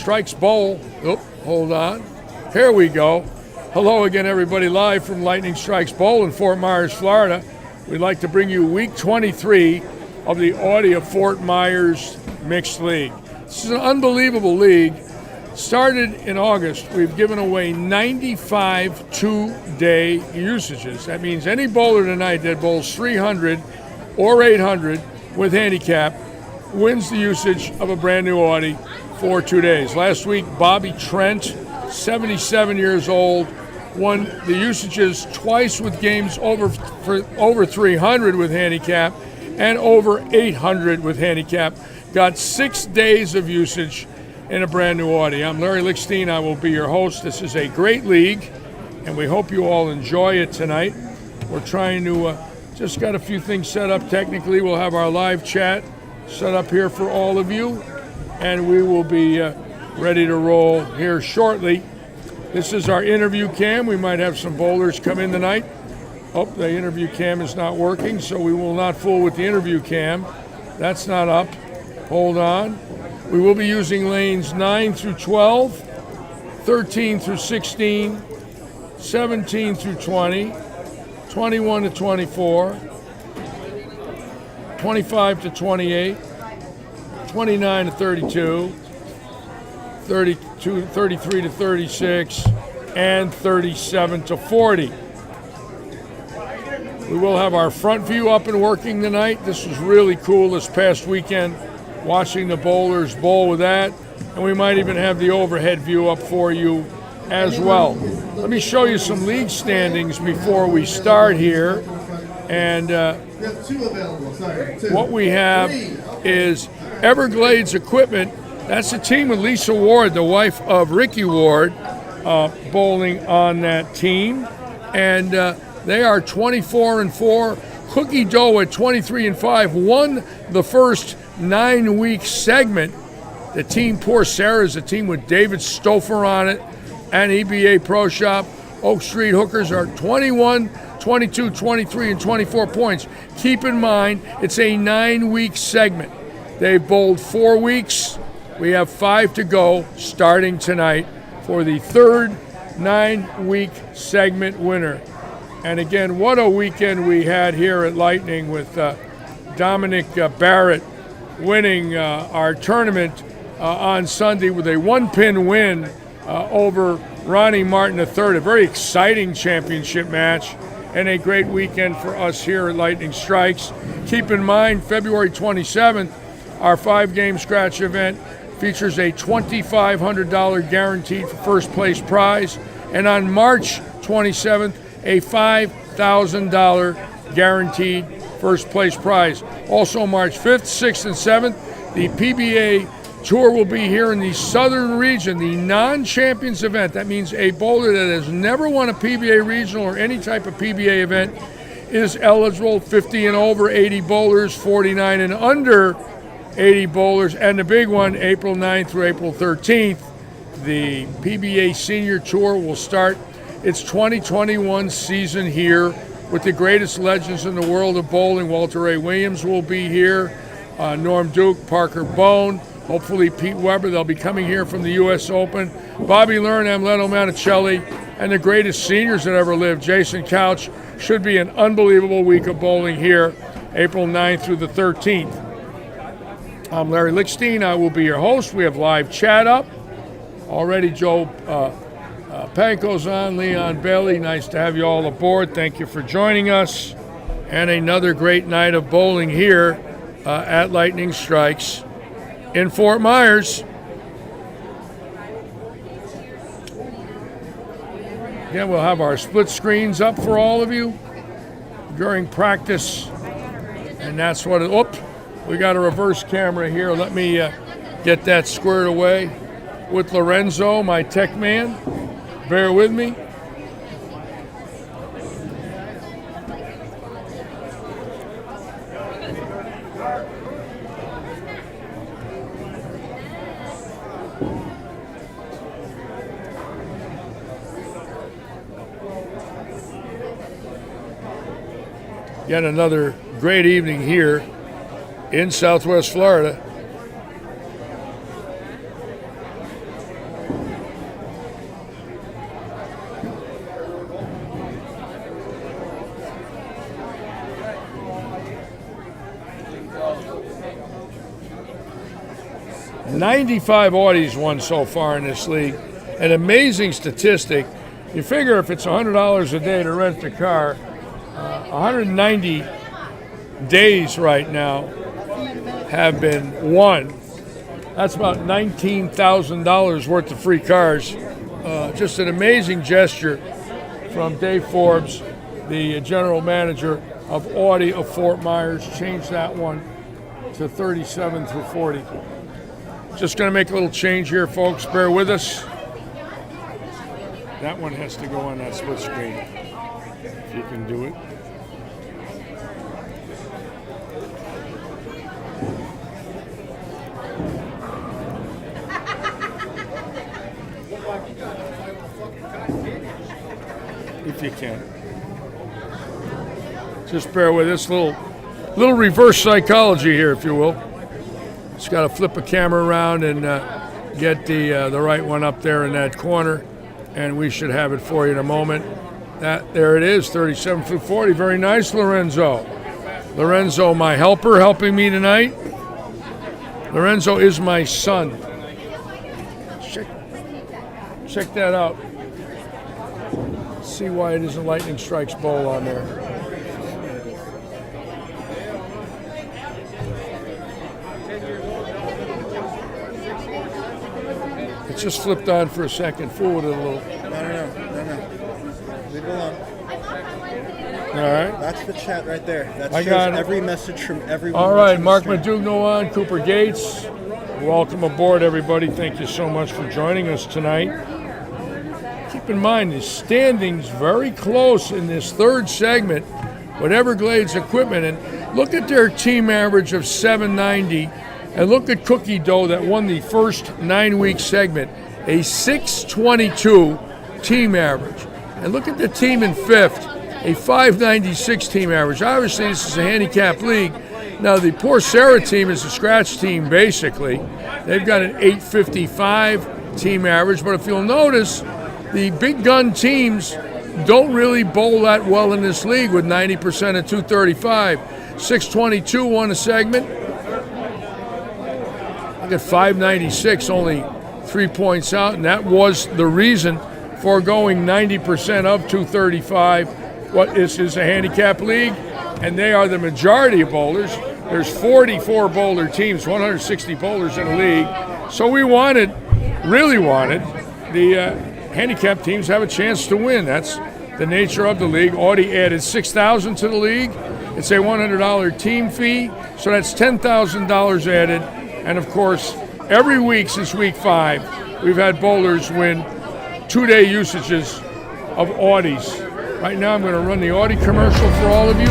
Strikes Bowl. Oop, hold on. Here we go. Hello again, everybody, live from Lightning Strikes Bowl in Fort Myers, Florida. We'd like to bring you week 23 of the Audi of Fort Myers Mixed League. This is an unbelievable league. Started in August, we've given away 95 two-day usages. That means any bowler tonight that bowls 300 or 800 with handicap wins the usage of a brand new Audi for 2 days. Last week, Bobby Trent, 77 years old, won the usages twice with games over 300 with handicap and over 800 with handicap. Got 6 days of usage in a brand new Audi. I'm Larry LICHSTEIN. I will be your host. This is a great league, and we hope you all enjoy it tonight. We're trying to just got a few things set up technically. We'll have our live chat set up here for all of you, and we will be ready to roll here shortly. This is our interview cam. We might have some bowlers come in tonight. Oh, the interview cam is not working, so we will not fool with the interview cam. That's not up. Hold on. We will be using lanes 9 through 12, 13 through 16, 17 through 20, 21 to 24, 25 to 28, 29 to 32, 33 to 36, and 37 to 40. We will have our front view up and working tonight. This was really cool this past weekend, watching the bowlers bowl with that. And we might even have the overhead view up for you as well. Let me show you some league standings before we start here. And what we have is Everglades Equipment. That's the team with Lisa Ward, the wife of Ricky Ward, bowling on that team. And they are 24-4. Cookie Dough at 23-5 won the first 9-week segment. The team Poor Sarah is a team with David Stouffer on it and EBA Pro Shop. Oak Street Hookers are 21, 22, 23, and 24 points. Keep in mind, it's a 9-week segment. They've bowled 4 weeks. We have 5 to go starting tonight for the third 9-week segment winner. And again, what a weekend we had here at Lightning with Dominic Barrett winning our tournament on Sunday with a 1-pin win over Ronnie Martin III. A very exciting championship match and a great weekend for us here at Lightning Strikes. Keep in mind, February 27th, our 5-game scratch event features a $2,500 guaranteed for first place prize. And on March 27th, a $5,000 guaranteed first place prize. Also March 5th, 6th, and 7th, the PBA Tour will be here in the southern region, the non-champions event. That means a bowler that has never won a PBA regional or any type of PBA event is eligible. 50 and over, 80 bowlers, 49 and under, 80 bowlers. And the big one, April 9th through April 13th, the PBA Senior Tour will start its 2021 season here with the greatest legends in the world of bowling. Walter A. Williams will be here, Norm Duke, Parker Bone, hopefully Pete Weber. They'll be coming here from the U.S. Open. Bobby Learn, Amleto Manicelli, and the greatest seniors that ever lived, Jason Couch. Should be an unbelievable week of bowling here, April 9th through the 13th. I'm Larry LICHSTEIN. I will be your host. We have live chat up. Already Joe Panko's on, Leon Bailey. Nice to have you all aboard. Thank you for joining us. And another great night of bowling here at Lightning Strikes in Fort Myers. Again, we'll have our split screens up for all of you during practice. And that's what it, we got a reverse camera here. Let me get that squared away with Lorenzo, my tech man. Bear with me. Yet another great evening here in Southwest Florida. 95 Audis won so far in this league. An amazing statistic. You figure if it's $100 a day to rent a car, 190 days right now have been won. That's about $19,000 worth of free cars. Just an amazing gesture from Dave Forbes, the general manager of Audi of Fort Myers. Changed that one to 37 through 40. Just going to make a little change here, folks. Bear with us. That one has to go on that split screen, if you can do it. If you can. Just bear with us. Little reverse psychology here, if you will. Just got to flip a camera around and get the right one up there in that corner, and we should have it for you in a moment. There it is, 37 through 40. Very nice, Lorenzo. Lorenzo, my helper, helping me tonight. Lorenzo is my son. Check that out. See why it isn't Lightning Strikes Bowl on there. It just flipped on for a second. Fool with it a little. No. Leave it alone. All right. That's the chat right there. That I shows got every message from everyone. All right, watching the Mark stream. Madugno on, Cooper Gates. Welcome aboard, everybody. Thank you so much for joining us tonight. Keep in mind, the standings very close in this third segment with Everglades Equipment. And look at their team average of 790. And look at Cookie Dough that won the first 9-week segment, a 622 team average. And look at the team in fifth, a 596 team average. Obviously, this is a handicap league. Now, the Poor Sarah team is a scratch team, basically. They've got an 855 team average. But if you'll notice, the big gun teams don't really bowl that well in this league with 90% at 235. 622 won a segment. Look at 596, only 3 points out, and that was the reason for going 90% of 235. What this is a handicap league, and they are the majority of bowlers. There's 44 bowler teams, 160 bowlers in the league. So we really wanted the handicap teams have a chance to win. That's the nature of the league. Audi added $6,000 to the league. It's a $100 team fee, so that's $10,000 added. And of course, every week since week 5, we've had bowlers win 2-day usages of Audis. Right now, I'm going to run the Audi commercial for all of you.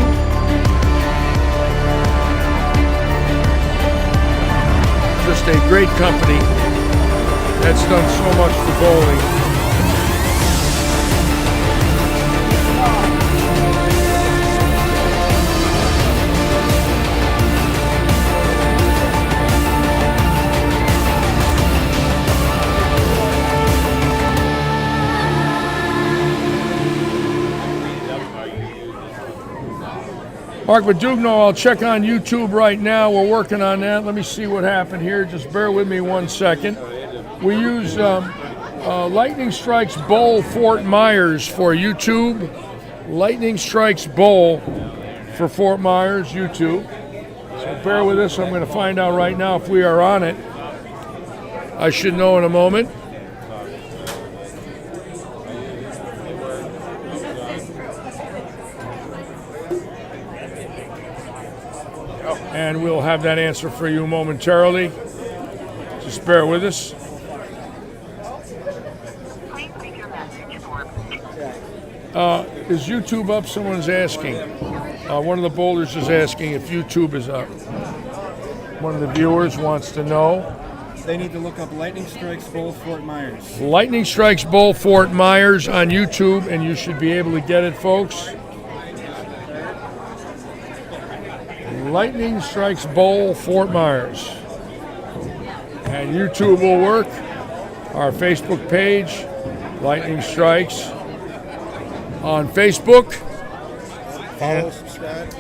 Just a great company that's done so much for bowling. Mark Madugno, I'll check on YouTube right now. We're working on that. Let me see what happened here. Just bear with me 1 second. We use Lightning Strikes Bowl Fort Myers for YouTube. Lightning Strikes Bowl for Fort Myers, YouTube. So bear with us. I'm going to find out right now if we are on it. I should know in a moment. And we'll have that answer for you momentarily. Just bear with us. Is YouTube up? Someone's asking. One of the bowlers is asking if YouTube is up. One of the viewers wants to know. They need to look up Lightning Strikes Bowl Fort Myers. Lightning Strikes Bowl Fort Myers on YouTube, and you should be able to get it, folks. Lightning Strikes Bowl Fort Myers. And YouTube will work. Our Facebook page, Lightning Strikes on Facebook. Follow, subscribe.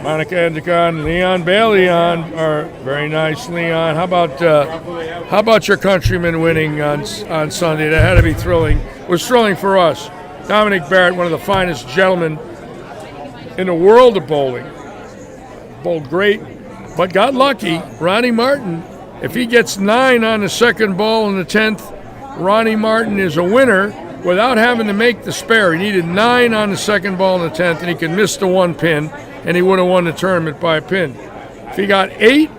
Monica Endicott, Leon Bailey on. Or very nice, Leon. How about your countrymen winning on Sunday? That had to be thrilling. It was thrilling for us. Dominic Barrett, one of the finest gentlemen in the world of bowling. Bowled great, but got lucky. Ronnie Martin, if he gets 9 on the second ball in the 10th, Ronnie Martin is a winner without having to make the spare. He needed 9 on the second ball in the 10th, and he could miss the 1 pin, and he would have won the tournament by a pin. If he got 8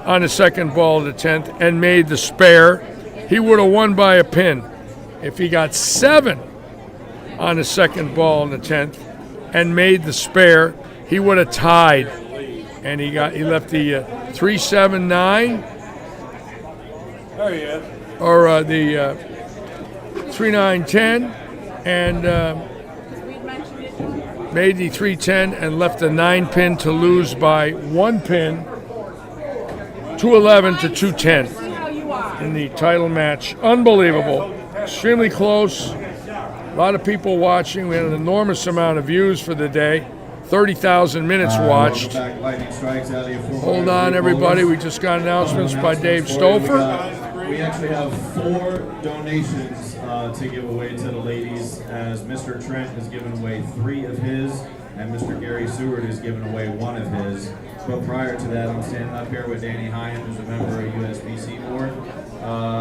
on the second ball of the 10th and made the spare, he would have won by a pin. If he got 7 on the second ball in the 10th and made the spare, he would have tied. And he left the 3-7-9 or the 3-9-10 and made the 3-10 and left the 9 pin to lose by 1 pin, 2-11 to 2-10 in the title match. Unbelievable. Extremely close. A lot of people watching. We had an enormous amount of views for the day. 30,000 minutes watched. Hold on, everybody. We just got announcements by Dave Stouffer. We actually have 4 donations to give away to the ladies, as Mr. Trent has given away 3 of his, and Mr. Gary Seward has given away 1 of his. But prior to that, I'm standing up here with Danny Hyam, who's a member of USBC board.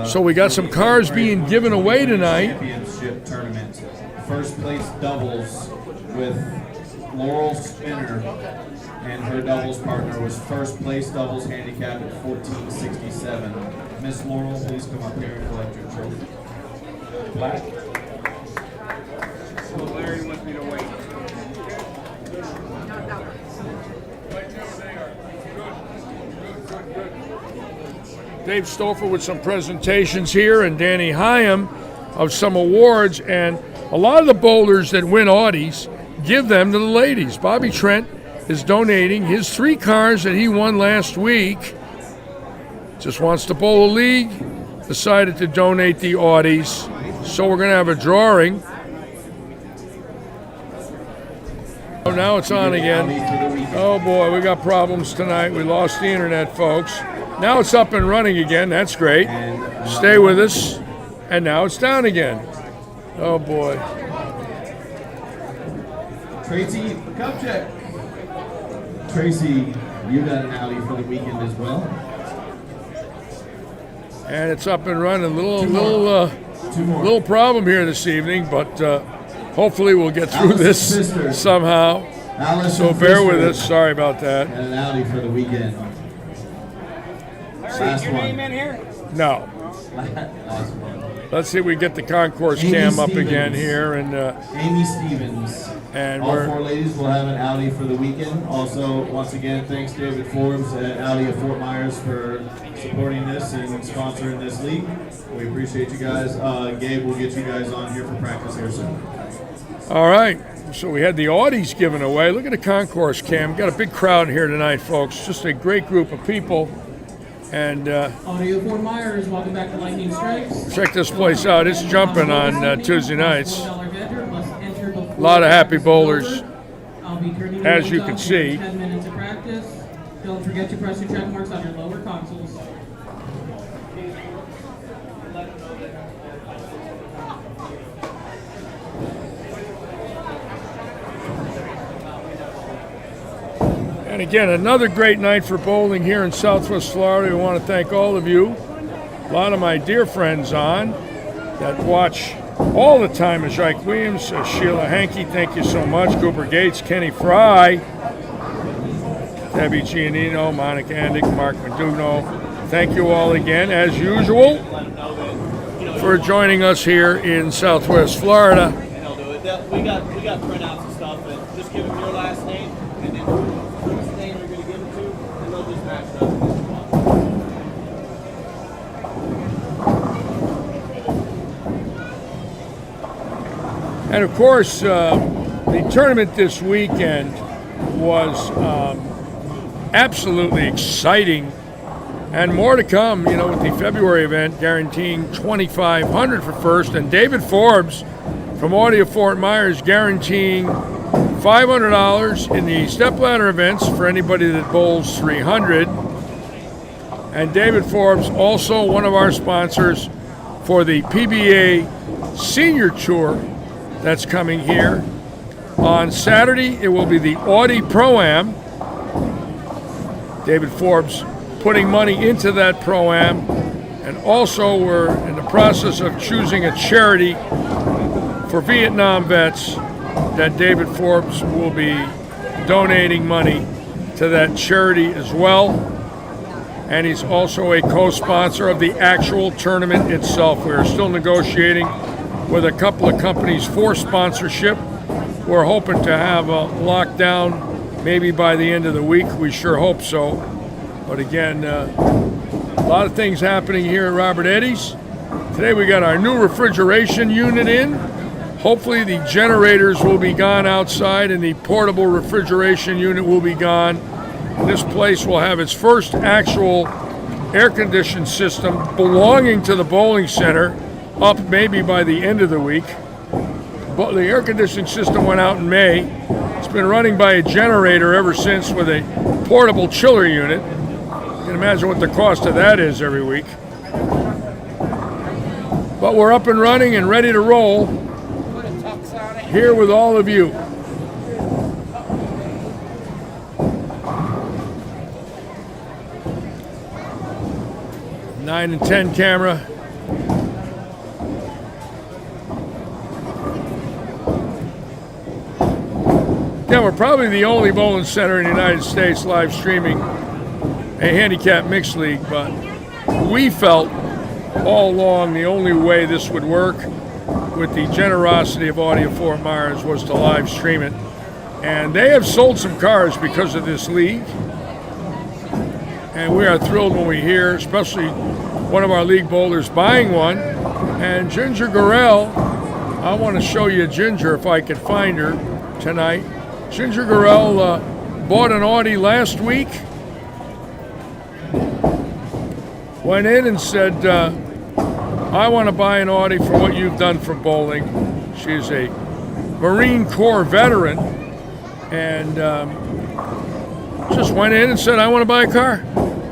So we got some cars being given away tonight. Championship tournament. First place doubles with Laurel Spinner, and her doubles partner was first place doubles handicap at 1467. Miss Laurel, please come up here and collect your trophy. Black. So Larry wants me to wait. Dave Stouffer with some presentations here, and Danny Hyam of some awards, and a lot of the bowlers that win Audis give them to the ladies. Bobby Trent is donating his 3 cars that he won last week. Just wants to bowl a league, decided to donate the Audis. So we're going to have a drawing. Oh, now it's on again. Oh boy, we got problems tonight. We lost the internet, folks. Now it's up and running again. That's great. Stay with us. And now it's down again. Oh boy. Tracy, cup check. Tracy, you got an Audi for the weekend as well. And it's up and running. Little problem here this evening, but hopefully we'll get through this somehow. So bear with us. Sorry about that. And an Audi for the weekend. Is your name in here? No. Last one. Let's see if we get the concourse cam up again here, and Amy Stevens. and All we're 4 ladies will have an Audi for the weekend. Also, once again, thanks David Forbes at Audi of Fort Myers for supporting this and sponsoring this league. We appreciate you guys. Gabe will get you guys on here for practice here soon. all right. So we had the Audis given away. Look at the concourse cam. Got a big crowd here tonight, folks. Just a great group of people. And Audi of Fort Myers, welcome back to Lightning Strikes. check this place out. It's jumping on Tuesday nights. A lot of happy bowlers, as you can see. 10 minutes of practice. Don't forget to press your check marks on your lower consoles. And again, another great night for bowling here in Southwest Florida. We want to thank all of you. A lot of my dear friends on that watch all the time is Ike Williams, Sheila Hankey, thank you so much. Cooper Gates, Kenny Fry, Debbie Giannino, Monica Andick, Mark Meduno. Thank you all again, as usual, for joining us here in Southwest Florida. And they'll do it. We got printouts and stuff, and just give them your last name, and then whose name you're going to give it to, and they'll just match it up. And of course, the tournament this weekend was absolutely exciting, and more to come. You know, with the February event guaranteeing $2,500 for first, and David Forbes from Audi of Fort Myers guaranteeing $500 in the stepladder events for anybody that bowls 300. And David Forbes, also one of our sponsors for the PBA Senior Tour that's coming here. On Saturday, it will be the Audi Pro-Am. David Forbes putting money into that Pro-Am. And also, we're in the process of choosing a charity for Vietnam vets that David Forbes will be donating money to that charity as well. And he's also a co-sponsor of the actual tournament itself. We are still negotiating with a couple of companies for sponsorship. We're hoping to have a lockdown maybe by the end of the week. We sure hope so. But again, a lot of things happening here at Robert Eddy's. Today we got our new refrigeration unit in. Hopefully the generators will be gone outside and the portable refrigeration unit will be gone. And this place will have its first actual air-conditioned system belonging to the bowling center up maybe by the end of the week. But the air conditioning system went out in May. It's been running by a generator ever since with a portable chiller unit. You can imagine what the cost of that is every week. But we're up and running and ready to roll here with all of you. Nine and 10 camera. Yeah, we're probably the only bowling center in the United States live streaming a handicap mixed league, but we felt all along the only way this would work with the generosity of Audi of Fort Myers was to live stream it. And they have sold some cars because of this league. And we are thrilled when we hear, especially one of our league bowlers buying one. And Ginger Gorell, I want to show you Ginger if I can find her tonight. Ginger Gorell bought an Audi last week. Went in and said, I want to buy an Audi for what you've done for bowling. She's a Marine Corps veteran and just went in and said, I want to buy a car,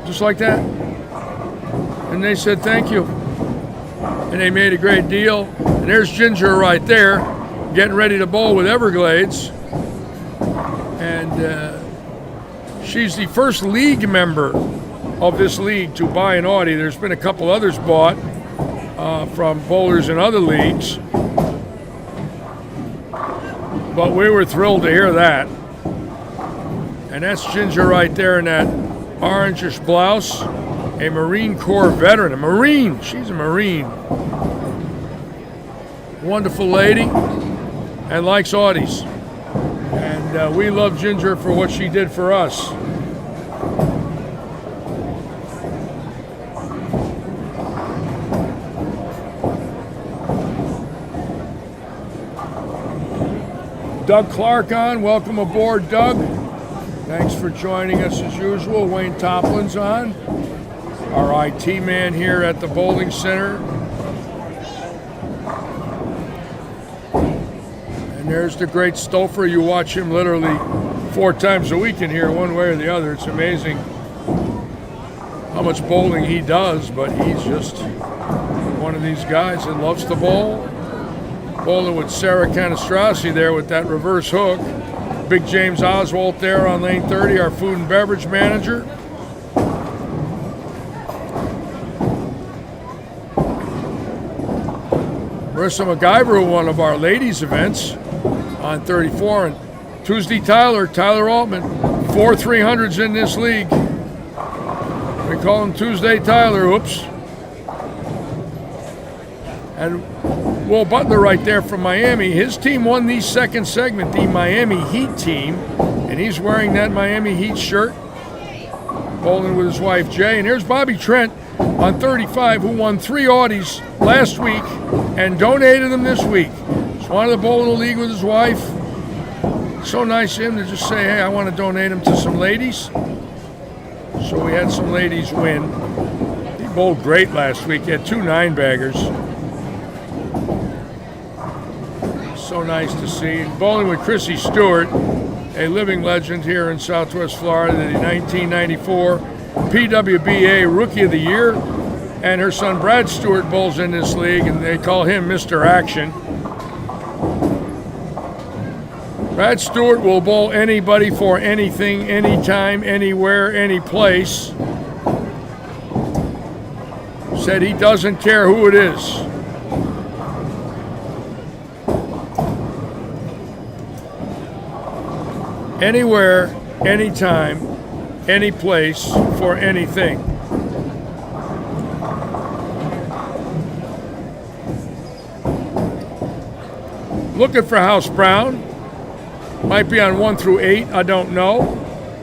just like that. And they said, thank you. And they made a great deal. And there's Ginger right there, getting ready to bowl with Everglades. And she's the first league member of this league to buy an Audi. There's been a couple others bought from bowlers in other leagues. But we were thrilled to hear that. And that's Ginger right there in that orangish blouse. A Marine Corps veteran. A Marine. She's a Marine. Wonderful lady. And likes Audis. And we love Ginger for what she did for us. Doug Clark on. Welcome aboard, Doug. Thanks for joining us as usual. Wayne Toplin's on. Our IT man here at the bowling center. And there's the great Stouffer. You watch him literally 4 times a week in here, one way or the other. It's amazing how much bowling he does, but he's just one of these guys that loves to bowl. Bowling with Sarah Canastrasi there with that reverse hook. Big James Oswalt there on lane 30, our food and beverage manager. Marissa MacGyver, one of our ladies' events on 34. And Tuesday Tyler Altman, 4 300s in this league. We call him Tuesday Tyler, oops. And Will Butler right there from Miami. His team won the second segment, the Miami Heat team. And he's wearing that Miami Heat shirt, bowling with his wife Jay. And here's Bobby Trent on 35, who won 3 Audis last week and donated them this week. Just wanted to bowl in the league with his wife. So nice of him to just say, hey, I want to donate them to some ladies. So we had some ladies win. He bowled great last week. He had 2 9-baggers. So nice to see. Bowling with Chrissy Stewart, a living legend here in Southwest Florida, the 1994 PWBA Rookie of the Year. And her son Brad Stewart bowls in this league, and they call him Mr. Action. Brad Stewart will bowl anybody for anything, anytime, anywhere, any place. Said he doesn't care who it is. Anywhere, anytime, any place, for anything. Looking for House Brown. Might be on 1 through 8, I don't know.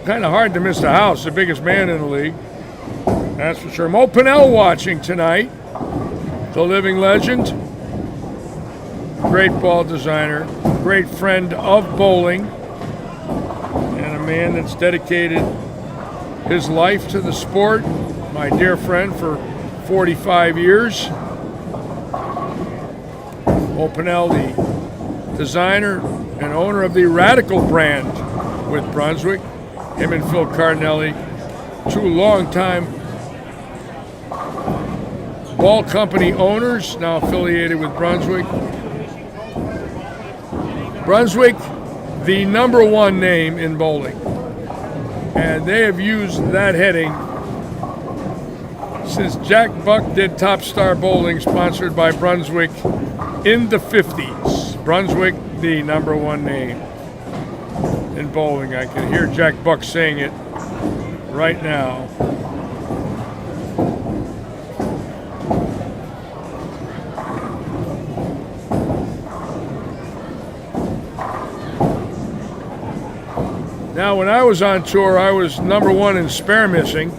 Kind of hard to miss the House, the biggest man in the league. That's for sure. Mo Pinnell watching tonight. The living legend. Great ball designer. Great friend of bowling. And a man that's dedicated his life to the sport. My dear friend for 45 years. Mo Pinnell, the designer and owner of the Radical brand with Brunswick. Him and Phil Cardinelli, two long-time ball company owners, now affiliated with Brunswick. Brunswick, the #1 name in bowling. And they have used that heading since Jack Buck did Top Star Bowling, sponsored by Brunswick in the 50s. Brunswick, the #1 name in bowling. I can hear Jack Buck saying it right now. Now, when I was on tour, I was #1 in spare missing.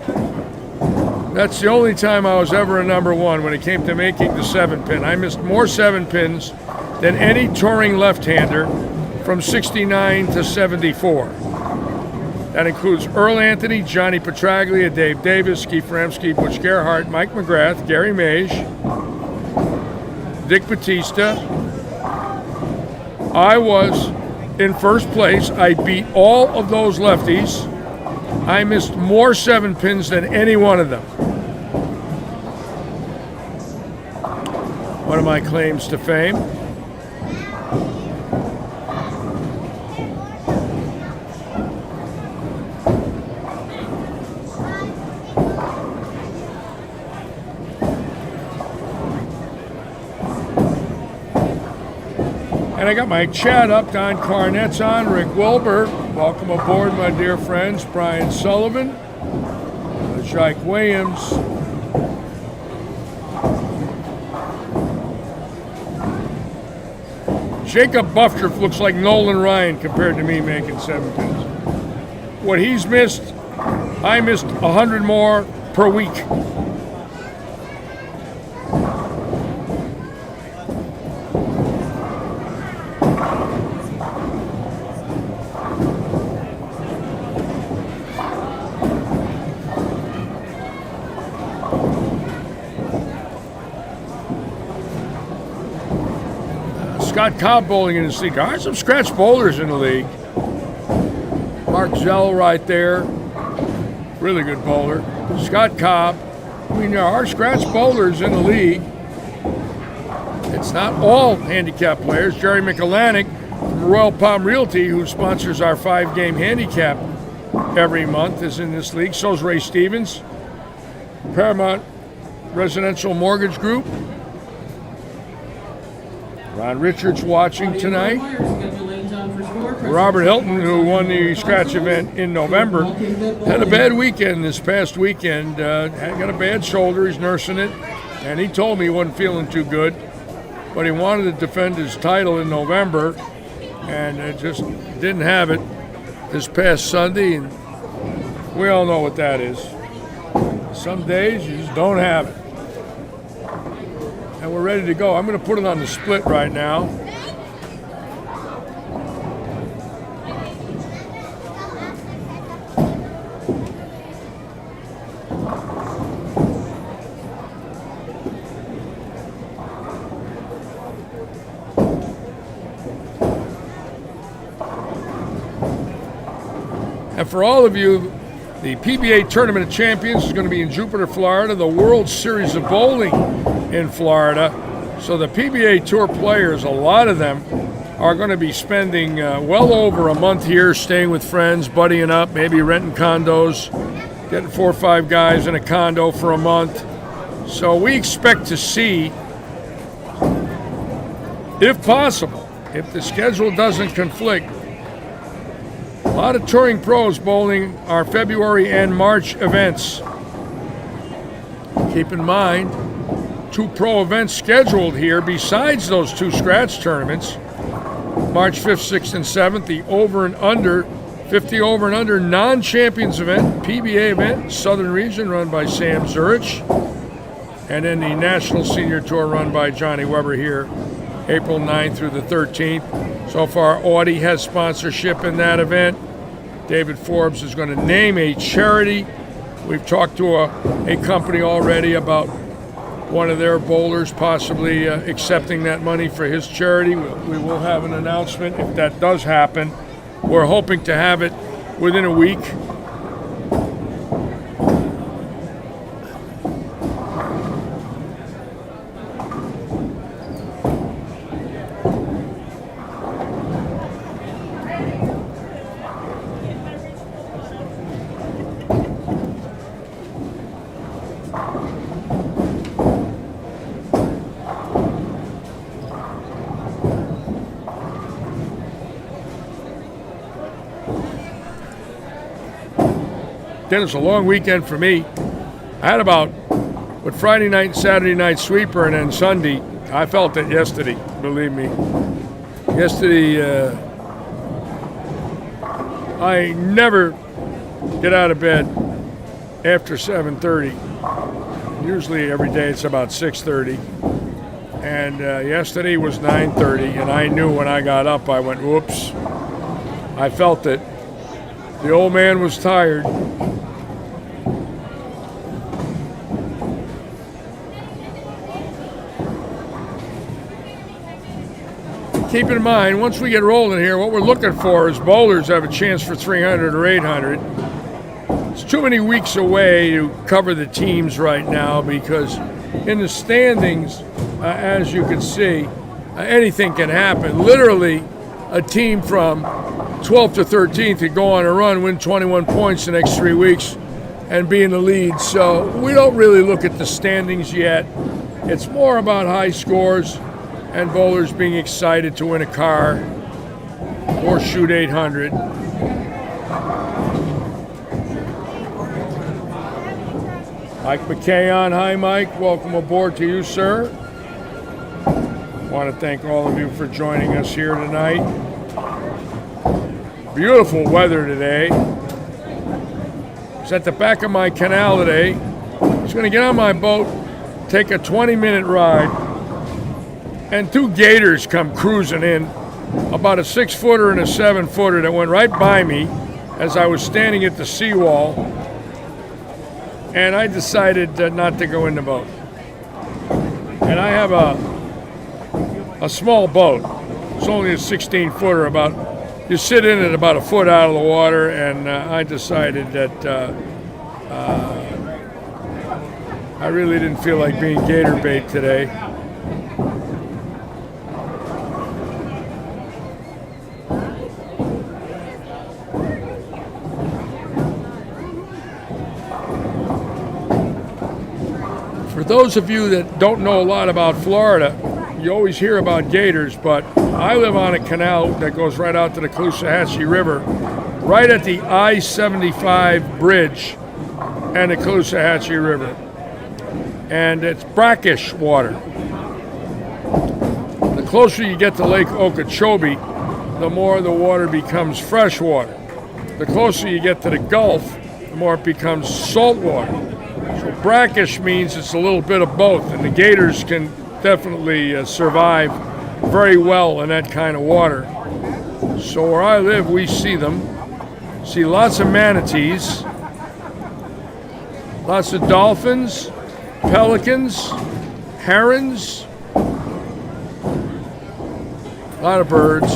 That's the only time I was ever a #1 when it came to making the 7-pin. I missed more 7-pins than any touring left-hander from 69 to 74. That includes Earl Anthony, Johnny Petraglia, Dave Davis, Keith Ramsky, Butch Gerhardt, Mike McGrath, Gary Mage, Dick Batista. I was in first place. I beat all of those lefties. I missed more 7-pins than any one of them. One of my claims to fame. And I got my chat up. Don Carnet's on. Rick Wilbur. Welcome aboard, my dear friends. Brian Sullivan. Jake Williams. Jacob Buffdorf looks like Nolan Ryan compared to me making 7-pins. What he's missed, I missed 100 more per week. Scott Cobb bowling in this league. There are some scratch bowlers in the league. Mark Zell right there. Really good bowler. Scott Cobb. I mean, there are scratch bowlers in the league. It's not all handicap players. Jerry McAlanick from Royal Palm Realty, who sponsors our 5-game handicap every month, is in this league. So is Ray Stevens. Paramount Residential Mortgage Group. Ron Richards watching tonight. Robert Hilton, who won the scratch event in November, had a bad weekend this past weekend. Got a bad shoulder. He's nursing it. And he told me he wasn't feeling too good. But he wanted to defend his title in November. And just didn't have it this past Sunday. And we all know what that is. Some days you just don't have it. And we're ready to go. I'm going to put it on the split right now. for all of you, the PBA Tournament of Champions is going to be in Jupiter, Florida. The World Series of Bowling in Florida. So the PBA Tour players, a lot of them, are going to be spending well over a month here, staying with friends, buddying up, maybe renting condos, getting 4 or 5 guys in a condo for a month. So we expect to see, if possible, if the schedule doesn't conflict, a lot of touring pros bowling our February and March events. Keep in mind, 2 pro events scheduled here besides those 2 scratch tournaments. March 5th, 6th, and 7th, the over and under, 50 over and under non-champions event, PBA event, Southern Region, run by Sam Zurich. And then the National Senior Tour run by Johnny Weber here, April 9th through the 13th. So far, Audi has sponsorship in that event. David Forbes is going to name a charity. We've talked to a company already about one of their bowlers possibly accepting that money for his charity. We will have an announcement if that does happen. We're hoping to have it within a week. Then it's a long weekend for me. I had about, with Friday night and Saturday night sweeper and then Sunday, I felt it yesterday, believe me. Yesterday, I never get out of bed after 7:30. Usually every day it's about 6:30. And yesterday was 9:30, and I knew when I got up, I went, whoops. I felt it. The old man was tired. Keep in mind, once we get rolling here, what we're looking for is bowlers have a chance for 300 or 800. It's too many weeks away to cover the teams right now because in the standings, as you can see, anything can happen. Literally, a team from 12th to 13th could go on a run, win 21 points the next 3 weeks, and be in the lead. So we don't really look at the standings yet. It's more about high scores and bowlers being excited to win a car or shoot 800. Mike McKay on. Hi, Mike. Welcome aboard to you, sir. Want to thank all of you for joining us here tonight. Beautiful weather today. It's at the back of my canal today. I was going to get on my boat, take a 20-minute ride, and 2 gators come cruising in, about a 6-footer and a 7-footer that went right by me as I was standing at the seawall, and I decided not to go in the boat. And I have a small boat. It's only a 16-footer, you sit in it about a foot out of the water, and I decided that I really didn't feel like being gator bait today. For those of you that don't know a lot about Florida, you always hear about gators, but I live on a canal that goes right out to the Caloosahatchee River, right at the I-75 bridge and the Caloosahatchee River. And it's brackish water. The closer you get to Lake Okeechobee, the more the water becomes fresh water. The closer you get to the Gulf, the more it becomes salt water. So brackish means it's a little bit of both, and the gators can definitely survive very well in that kind of water. So where I live, we see them. See lots of manatees, lots of dolphins, pelicans, herons, a lot of birds.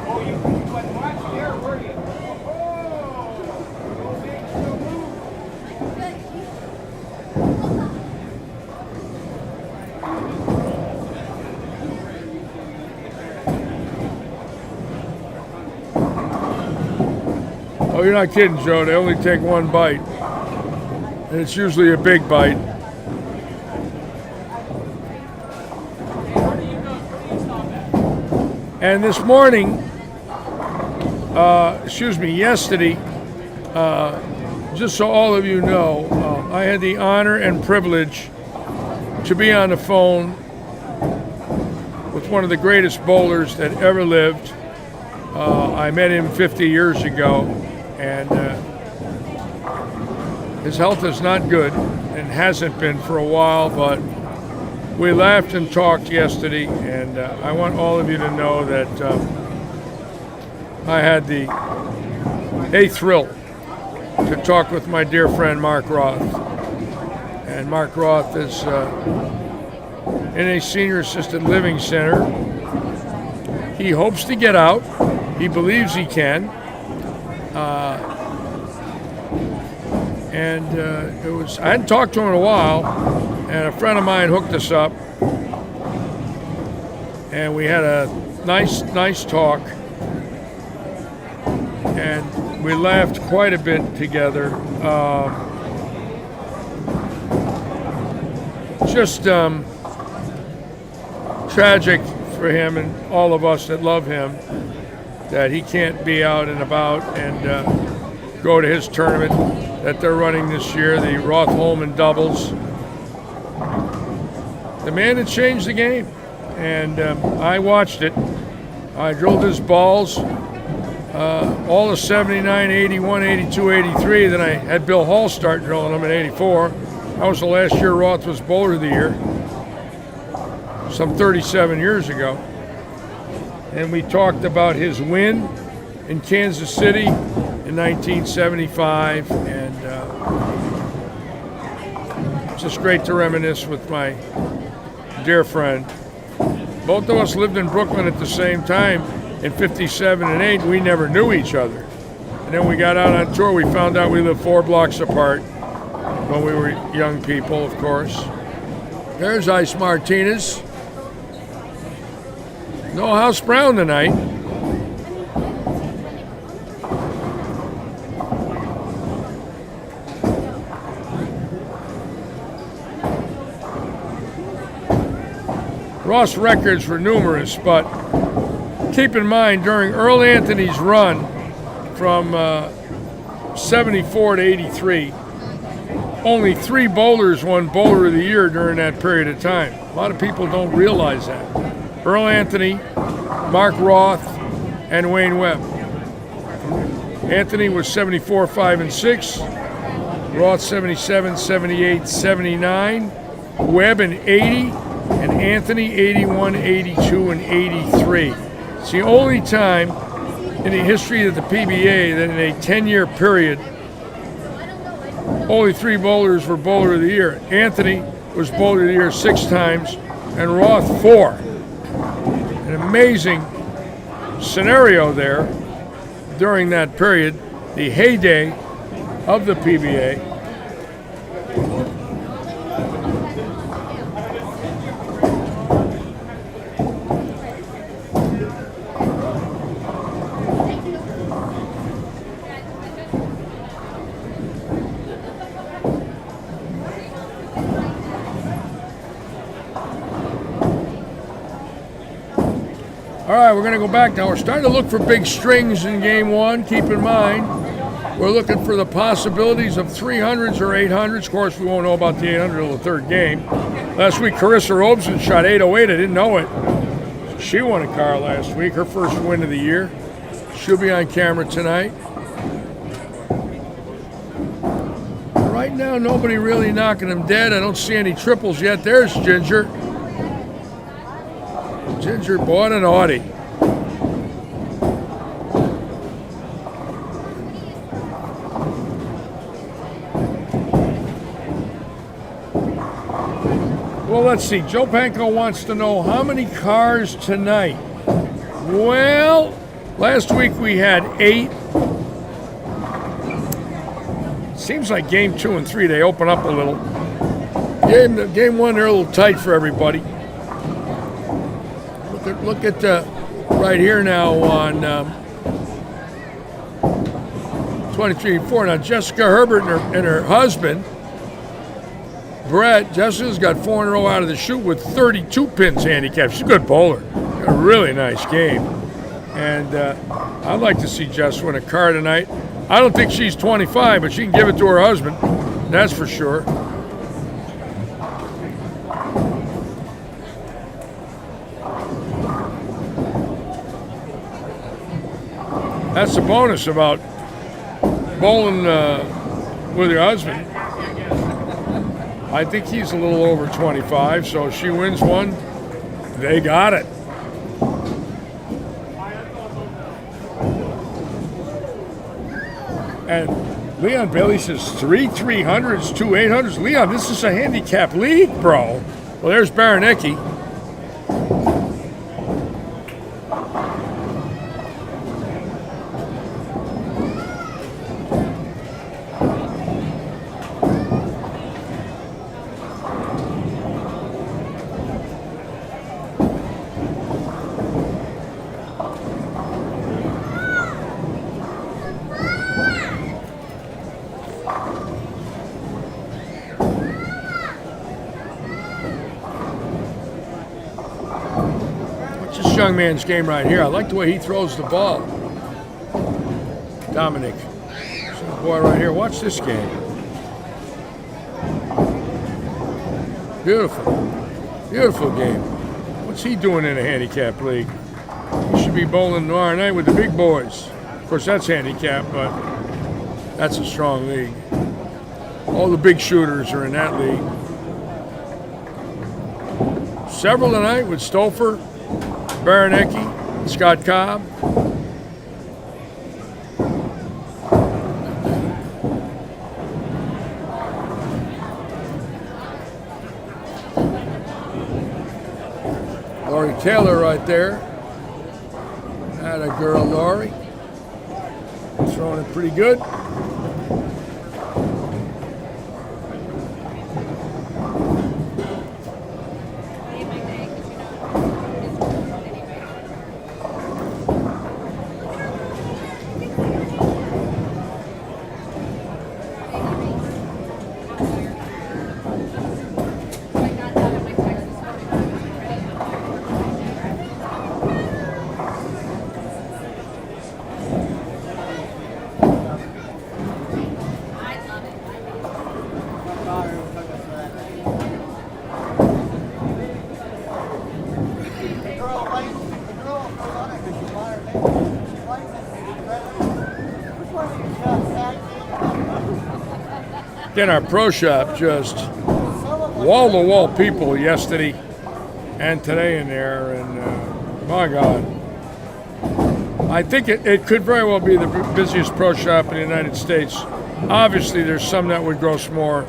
Oh, you went there, were you? Oh, you're not kidding, Joe. They only take one bite. And it's usually a big bite. And this morning, yesterday, just so all of you know, I had the honor and privilege to be on the phone with one of the greatest bowlers that ever lived. I met him 50 years ago, and his health is not good and hasn't been for a while, but we laughed and talked yesterday, and I want all of you to know that I had a thrill to talk with my dear friend Mark Roth. And Mark Roth is in a senior assisted living center. He hopes to get out. He believes he can. I hadn't talked to him in a while, and a friend of mine hooked us up, and we had a nice talk, and we laughed quite a bit together. Just tragic for him and all of us that love him that he can't be out and about and go to his tournament that they're running this year, the Roth-Holman doubles. The man had changed the game, and I watched it. I drilled his balls, all the 79, 81, 82, 83. Then I had Bill Hall start drilling them in 84. That was the last year Roth was Bowler of the Year, some 37 years ago. And we talked about his win in Kansas City in 1975, and it's just great to reminisce with my dear friend. Both of us lived in Brooklyn at the same time in 57 and 8. We never knew each other. And then we got out on tour. We found out we lived 4 blocks apart when we were young people, of course. There's Ice Martinez. No House Brown tonight. Ross records were numerous, but keep in mind during Earl Anthony's run from 74 to 83, only 3 bowlers won Bowler of the Year during that period of time. A lot of people don't realize that. Earl Anthony, Mark Roth, and Wayne Webb. Anthony was 74, 5, and 6. Roth 77, 78, 79. Webb in 80. And Anthony 81, 82, and 83. It's the only time in the history of the PBA that in a 10-year period, only 3 bowlers were Bowler of the Year. Anthony was Bowler of the Year 6 times, and Roth 4. An amazing scenario there during that period, the heyday of the PBA. All right, we're going to go back now. We're starting to look for big strings in game 1. Keep in mind, we're looking for the possibilities of 300s or 800s. Of course, we won't know about the 800 until the 3rd game. Last week, Carissa Robeson shot 808. I didn't know it. She won a car last week, her first win of the year. She'll be on camera tonight. Right now, nobody really knocking them dead. I don't see any triples yet. There's Ginger. Ginger bought an Audi. Well, let's see. Joe Panko wants to know how many cars tonight. Well, last week we had 8. seems like game 2 and 3 they open up a little. Game 1 they're a little tight for everybody. Look at right here now on 23-4. Now Jessica Herbert and her husband Brett. Jessica's got 4 in a row out of the chute with 32 pins handicap. She's a good bowler. A really nice game. And I'd like to see Jess win a car tonight. I don't think she's 25, but she can give it to her husband. That's for sure. That's the bonus about bowling with your husband. I think he's a little over 25, so if she wins one, they got it. And Leon Bailey says 3 300s, 2 800s. Leon, this is a handicap league, bro. Well, there's Baranecki. Young man's game right here. I like the way he throws the ball. Dominic. Some boy right here. Watch this game. Beautiful. Beautiful game. What's he doing in a handicap league? He should be bowling tomorrow night with the big boys. Of course, that's handicap, but that's a strong league. All the big shooters are in that league. Several tonight with Stouffer, Baranecki, Scott Cobb. Laurie Taylor right there. Had a girl, Laurie. Throwing it pretty good. Again, our pro shop just wall-to-wall people yesterday and today in there, and my God. I think it could very well be the busiest pro shop in the United States. Obviously, there's some that would gross more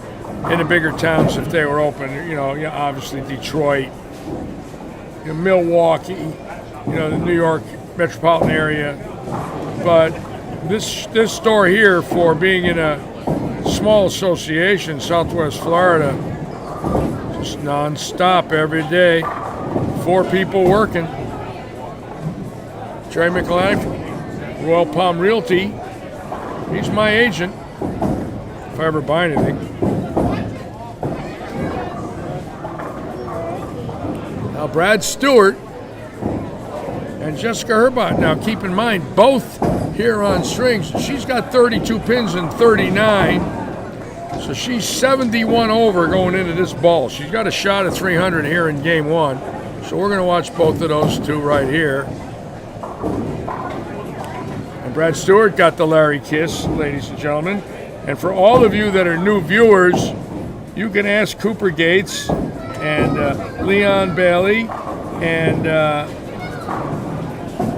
in the bigger towns if they were open. You know, obviously Detroit, Milwaukee, the New York metropolitan area. But this store here, for being in a small association, Southwest Florida, just non-stop every day. 4 people working. Trey McClank from Royal Palm Realty. He's my agent if I ever buy anything. Now Brad Stewart and Jessica Herbert. Now keep in mind, both here on strings. She's got 32 pins and 39. So she's 71 over going into this ball. She's got a shot at 300 here in game 1. So we're going to watch both of those two right here. And Brad Stewart got the Larry kiss, ladies and gentlemen. And for all of you that are new viewers, you can ask Cooper Gates and Leon Bailey and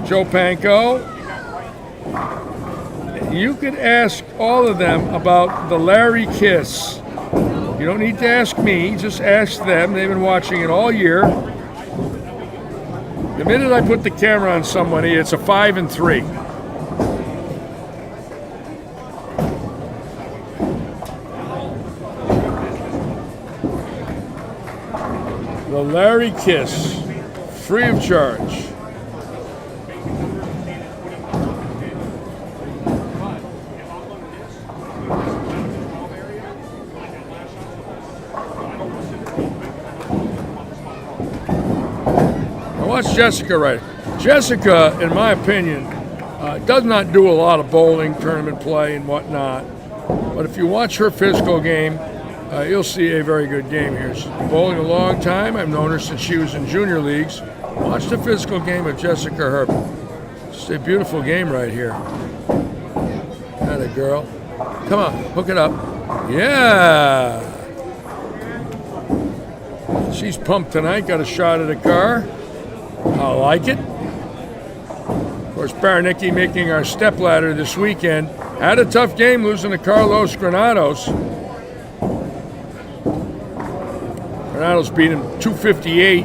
Joe Panko. You could ask all of them about the Larry kiss. You don't need to ask me, just ask them. They've been watching it all year. The minute I put the camera on somebody, it's a 5 and 3. The Larry Kiss, free of charge. Watch Jessica right. Jessica, in my opinion, does not do a lot of bowling, tournament play, and whatnot. But if you watch her physical game, you'll see a very good game here. She's been bowling a long time. I've known her since she was in junior leagues. Watch the physical game of Jessica Herbert. It's a beautiful game right here. Atta girl. Come on, hook it up. Yeah. She's pumped tonight. Got a shot at a car. I like it. Of course, Baraniki making our stepladder this weekend. Had a tough game losing to Carlos Granados. Granados beat him 258,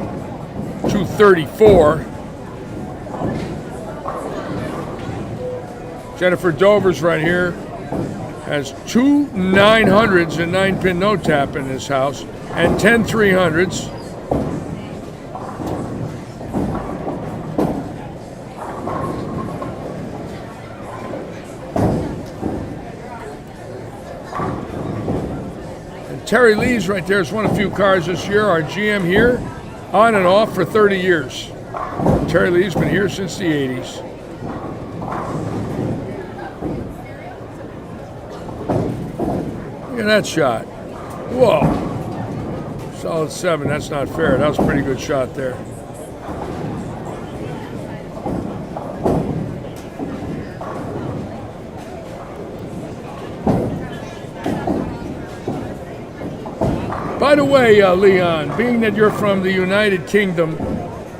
234. Jennifer Dover's right here. Has 2 900s and 9-pin no tap in his house and 10 300s. Terry Lee's right there has won a few cars this year. Our GM here, on and off for 30 years. Terry Lee's been here since the 80s. Look at that shot. Whoa. Solid 7. That's not fair. That was a pretty good shot there. By the way, Leon, being that you're from the United Kingdom,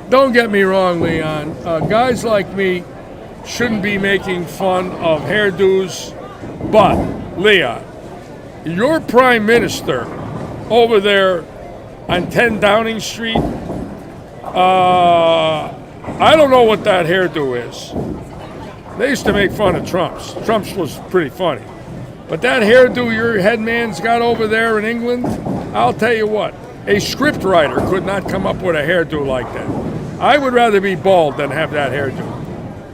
don't get me wrong, Leon. Guys like me shouldn't be making fun of hairdos, but, Leon, your prime minister over there on 10 Downing Street, I don't know what that hairdo is. They used to make fun of Trump's. Trump's was pretty funny. But that hairdo your head man's got over there in England, I'll tell you what, a scriptwriter could not come up with a hairdo like that. I would rather be bald than have that hairdo.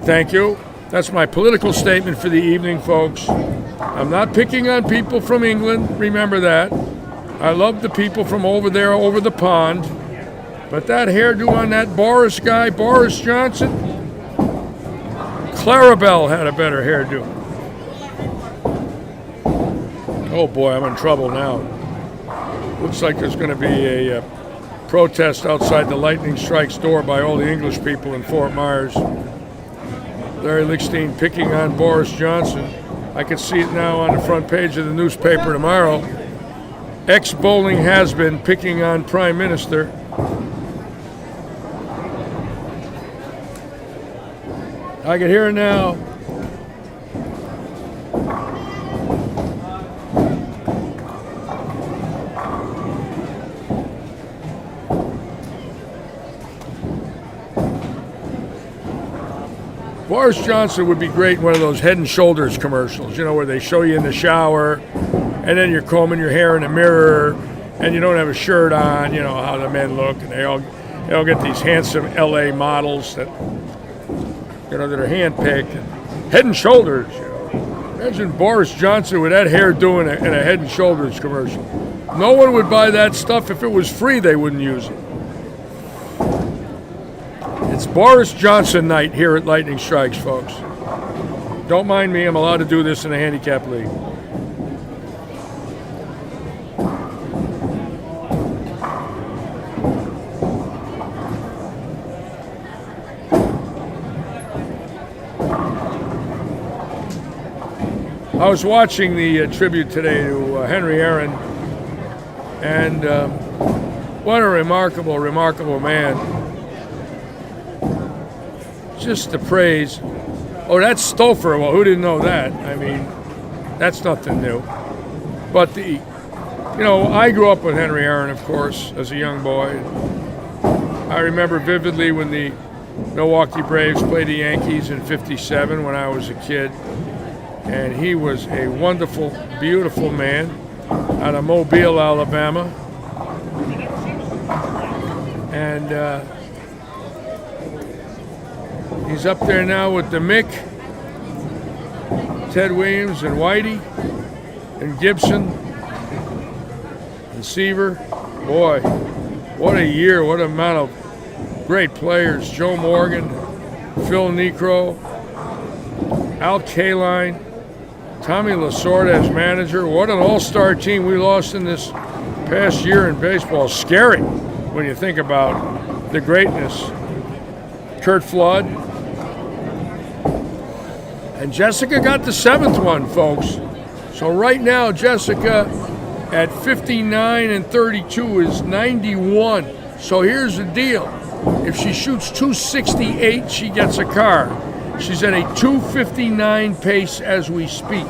Thank you. That's my political statement for the evening, folks. I'm not picking on people from England, remember that. I love the people from over there, over the pond. But that hairdo on that Boris guy, Boris Johnson, Clarabelle had a better hairdo. Oh boy, I'm in trouble now. Looks like there's going to be a protest outside the Lightning Strike's door by all the English people in Fort Myers. Larry Lichtenstein picking on Boris Johnson. I can see it now on the front page of the newspaper tomorrow. Ex-bowling has-been picking on Prime Minister. I can hear it now. Boris Johnson would be great in one of those Head and Shoulders commercials, you know, where they show you in the shower and then you're combing your hair in the mirror and you don't have a shirt on, you know, how the men look, and they all get these handsome LA models that, you know, that are handpicked. Head and Shoulders, you know. Imagine Boris Johnson with that hair doing in a Head and Shoulders commercial. No one would buy that stuff. If it was free, they wouldn't use it. It's Boris Johnson night here at Lightning Strikes, folks. Don't mind me, I'm allowed to do this in a handicap league. I was watching the tribute today to Henry Aaron, and what a remarkable, remarkable man. Just the praise. Oh, that's Stouffer. Well, who didn't know that? I mean, that's nothing new. But you know, I grew up with Henry Aaron, of course, as a young boy. I remember vividly when the Milwaukee Braves played the Yankees in '57 when I was a kid. And he was a wonderful, beautiful man out of Mobile, Alabama. And he's up there now with the Mick, Ted Williams and Whitey and Gibson and Seaver. Boy, what a year, what amount of great players. Joe Morgan, Phil Necro, Al Kaline, Tommy Lasorda as manager. What an all-star team we lost in this past year in baseball. Scary when you think about the greatness. Kurt Flood. And Jessica got the 7th one, folks. So right now, Jessica at 59 and 32 is 91. So here's the deal. If she shoots 268, she gets a car. She's at a 259 pace as we speak.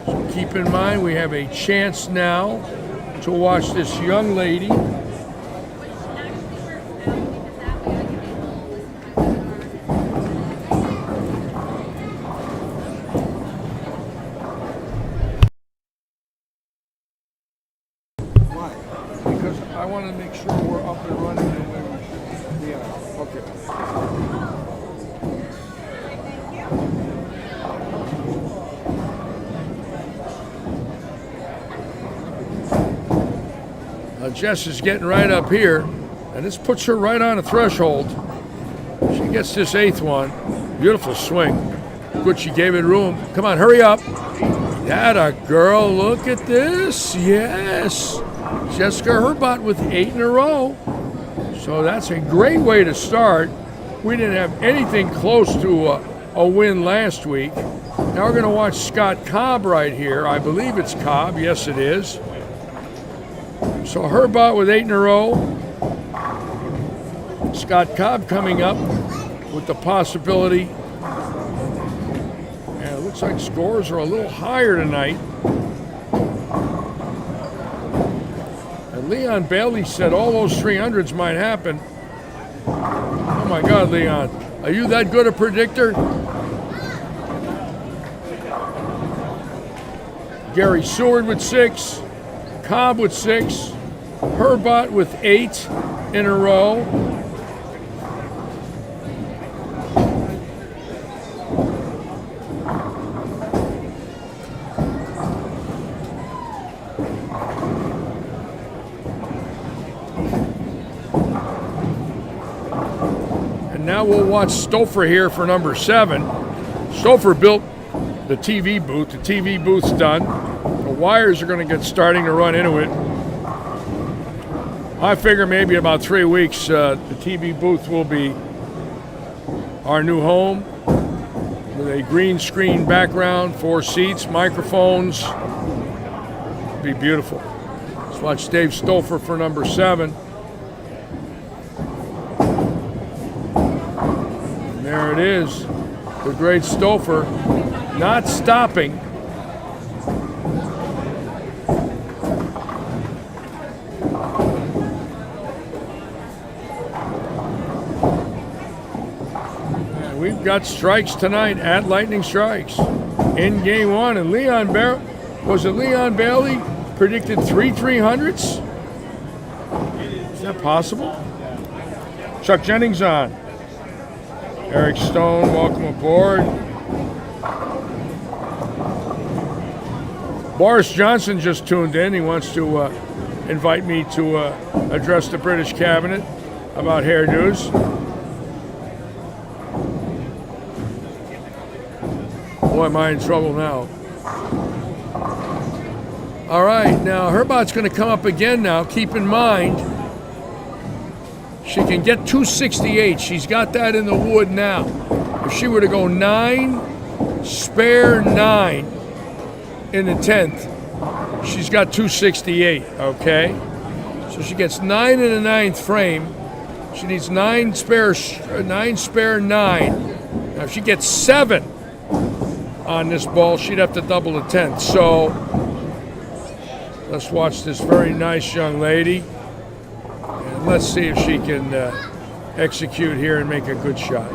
So keep in mind, we have a chance now to watch this young lady. Because I want to make sure we're up and running the way we should be. Okay. Jess is getting right up here, and this puts her right on the threshold. She gets this 8th one. Beautiful swing. Good, she gave it room. Come on, hurry up. That a girl. Look at this. Yes. Jessica Herbot with 8 in a row. So that's a great way to start. We didn't have anything close to a win last week. Now we're going to watch Scott Cobb right here. I believe it's Cobb. Yes, it is. So Herbot with 8 in a row. Scott Cobb coming up with the possibility. And it looks like scores are a little higher tonight. And Leon Bailey said all those 300s might happen. Oh my God, Leon. Are you that good a predictor? Gary Seward with 6. Cobb with 6. Herbot with 8 in a row. And now we'll watch Stouffer here for number 7. Stouffer built the TV booth. The TV booth's done. The wires are going to get starting to run into it. I figure maybe about 3 weeks, the TV booth will be our new home with a green screen background, 4 seats, microphones. It'll be beautiful. Let's watch Dave Stouffer for number 7. And there it is, the great Stouffer, not stopping. We've got strikes tonight at Lightning Strikes in game 1. And Leon Bailey predicted 3 300s? Is that possible? Chuck Jennings on. Eric Stone, welcome aboard. Boris Johnson just tuned in. He wants to invite me to address the British cabinet about hairdos. Boy, am I in trouble now. All right, now Herbot's going to come up again now. Keep in mind, she can get 268. She's got that in the wood now. If she were to go 9, spare 9 in the 10th, she's got 268, okay? So she gets 9 in the 9th frame. She needs 9 spare 9. Now if she gets 7 on this ball, she'd have to double the 10th. So let's watch this very nice young lady, and let's see if she can execute here and make a good shot.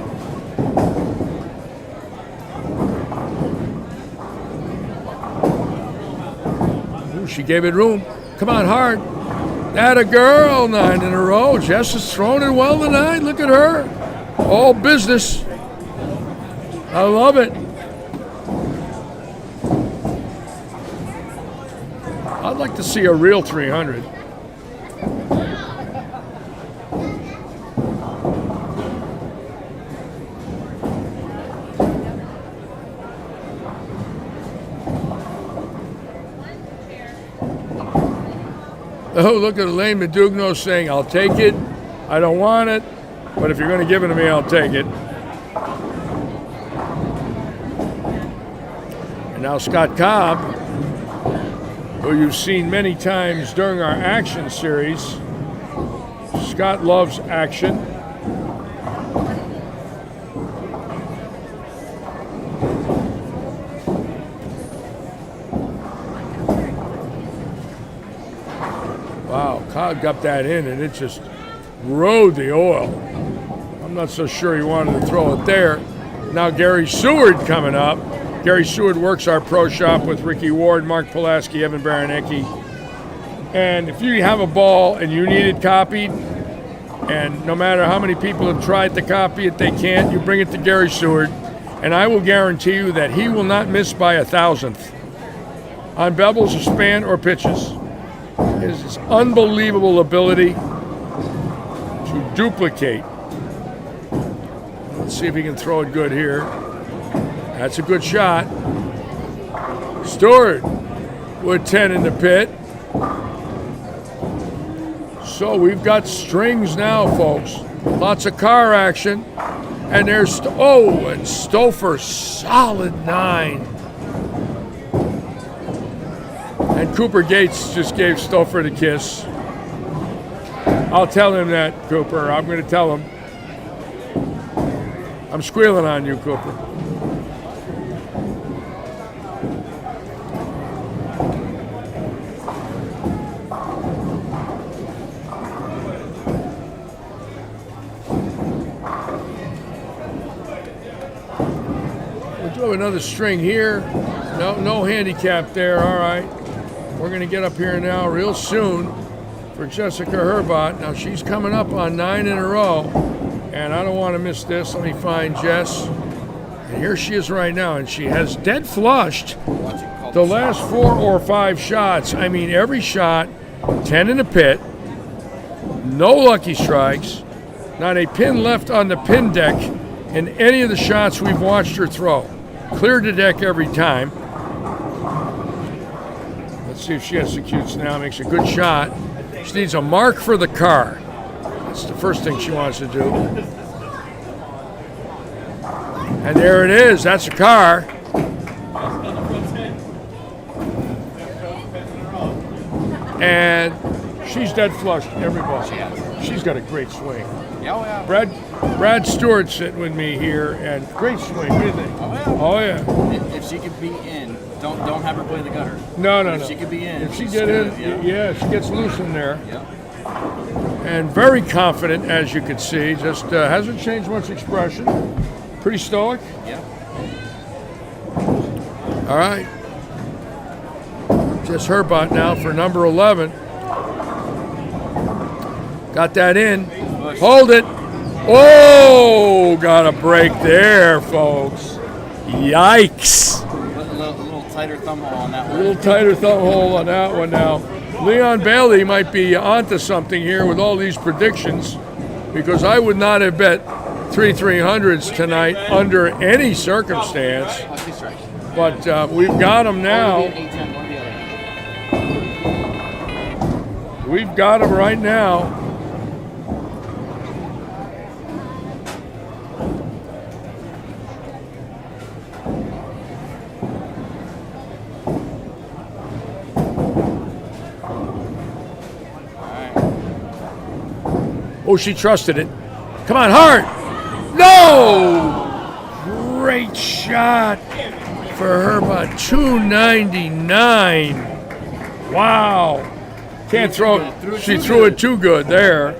Ooh, she gave it room. Come on, hard. That a girl, 9 in a row. Jess is throwing it well tonight. Look at her. All business. I love it. I'd like to see a real 300. Oh, look at Elaine Medugno saying, I'll take it. I don't want it. But if you're going to give it to me, I'll take it. And now Scott Cobb, who you've seen many times during our action series. Scott loves action. Wow, Cobb got that in and it just rode the oil. I'm not so sure he wanted to throw it there. Now Gary Seward coming up. Gary Seward works our pro shop with Ricky Ward, Mark Pulaski, Evan Baranecki. And if you have a ball and you need it copied, and no matter how many people have tried to copy it, they can't, you bring it to Gary Seward, and I will guarantee you that he will not miss by 1,000th on bevels or span or pitches. His unbelievable ability to duplicate. Let's see if he can throw it good here. That's a good shot. Stewart with 10 in the pit. So we've got strings now, folks. Lots of car action. And there's, and Stouffer, solid 9. And Cooper Gates just gave Stouffer the kiss. I'll tell him that, Cooper. I'm going to tell him. I'm squealing on you, Cooper. We'll do another string here. No handicap there. All right. We're going to get up here now real soon for Jessica Herbot. Now she's coming up on 9 in a row, and I don't want to miss this. Let me find Jess. And here she is right now, and she has dead flushed the last 4 or 5 shots. I mean, every shot, 10 in the pit, no lucky strikes, not a pin left on the pin deck in any of the shots we've watched her throw. Cleared the deck every time. Let's see if she executes now, makes a good shot. She needs a mark for the car. That's the first thing she wants to do. And there it is, that's a car. And she's dead flush every ball. She's got a great swing. Yeah. Brad Stewart sitting with me here, and great swing, what do you think? Oh yeah. If she could be in, don't have her play the gutter. No. If she could be in. If she get in, she gets loose in there. Yeah. And very confident, as you can see. Just hasn't changed much expression. Pretty stoic. Yeah. All right. Just Herbot now for number 11. Got that in. Hold it. Oh, got a break there, folks. Yikes. A little tighter thumb hole on that one. A little tighter thumb hole on that one now. Leon Bailey might be onto something here with all these predictions, because I would not have bet 3/300s tonight under any circumstance. But we've got them now. We've got them right now. Oh, she trusted it. Come on, hard. No! Great shot for her, about 299. Wow. Can't throw it. She threw it too good there.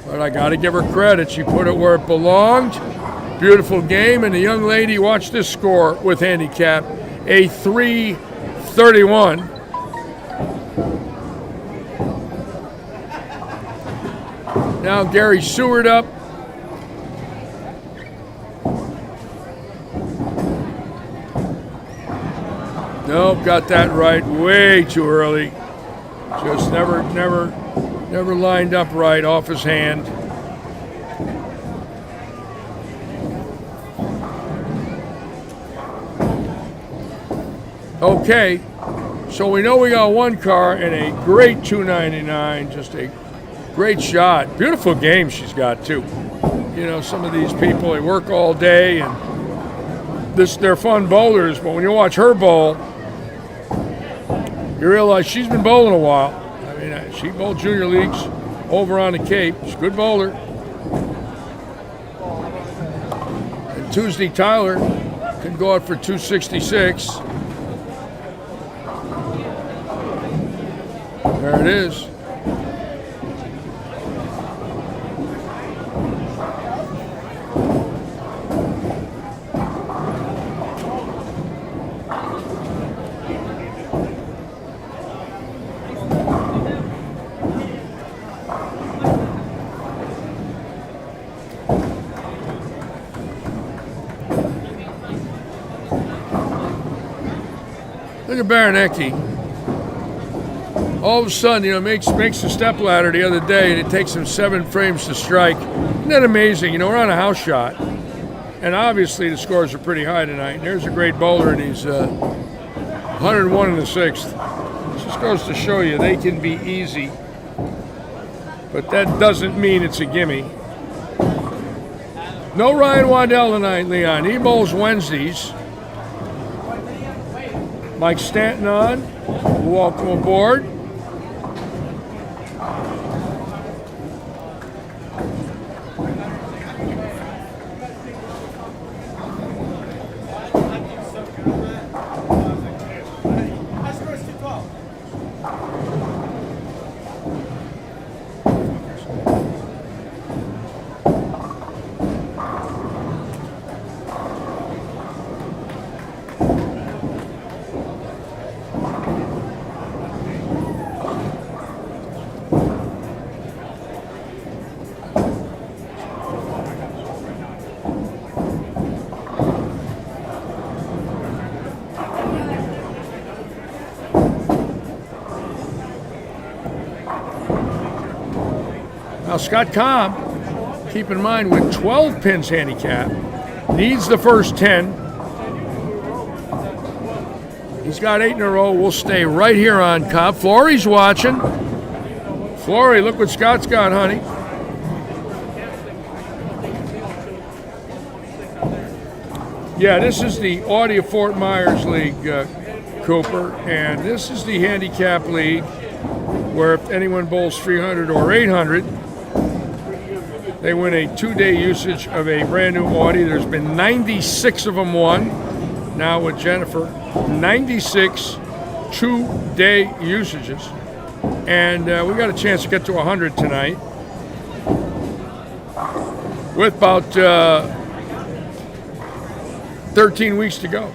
But I got to give her credit. She put it where it belonged. Beautiful game. And the young lady, watch this score with handicap. A 331. Now Gary Seward up. Nope, got that right way too early. Just never lined up right off his hand. Okay, so we know we got one car and a great 299, just a great shot. Beautiful game she's got too. You know, some of these people, they work all day and they're fun bowlers, but when you watch her bowl, you realize she's been bowling a while. I mean, she bowled junior leagues over on the Cape. She's a good bowler. And Tuesday Tyler can go out for 266. There it is. Look at Baranecki. All of a sudden, you know, makes a step ladder the other day, and it takes him 7 frames to strike. Isn't that amazing? You know, we're on a house shot, and obviously the scores are pretty high tonight. And there's a great bowler, and he's 101 in the 6th. Just goes to show you they can be easy, but that doesn't mean it's a gimme. No Ryan Waddell tonight, Leon. He bowls Wednesdays. Mike Stanton on. Welcome aboard. Now Scott Cobb, keep in mind, with 12 pins handicap, needs the first 10. He's got 8 in a row. We'll stay right here on Cobb. Flory's watching. Flory, look what Scott's got, honey. Yeah, this is the Audi of Fort Myers League, Cooper, and this is the handicap league where if anyone bowls 300 or 800, they win a 2-day usage of a brand new Audi. There's been 96 of them won. Now with Jennifer, 96 2-day usages. And we got a chance to get to 100 tonight with about 13 weeks to go.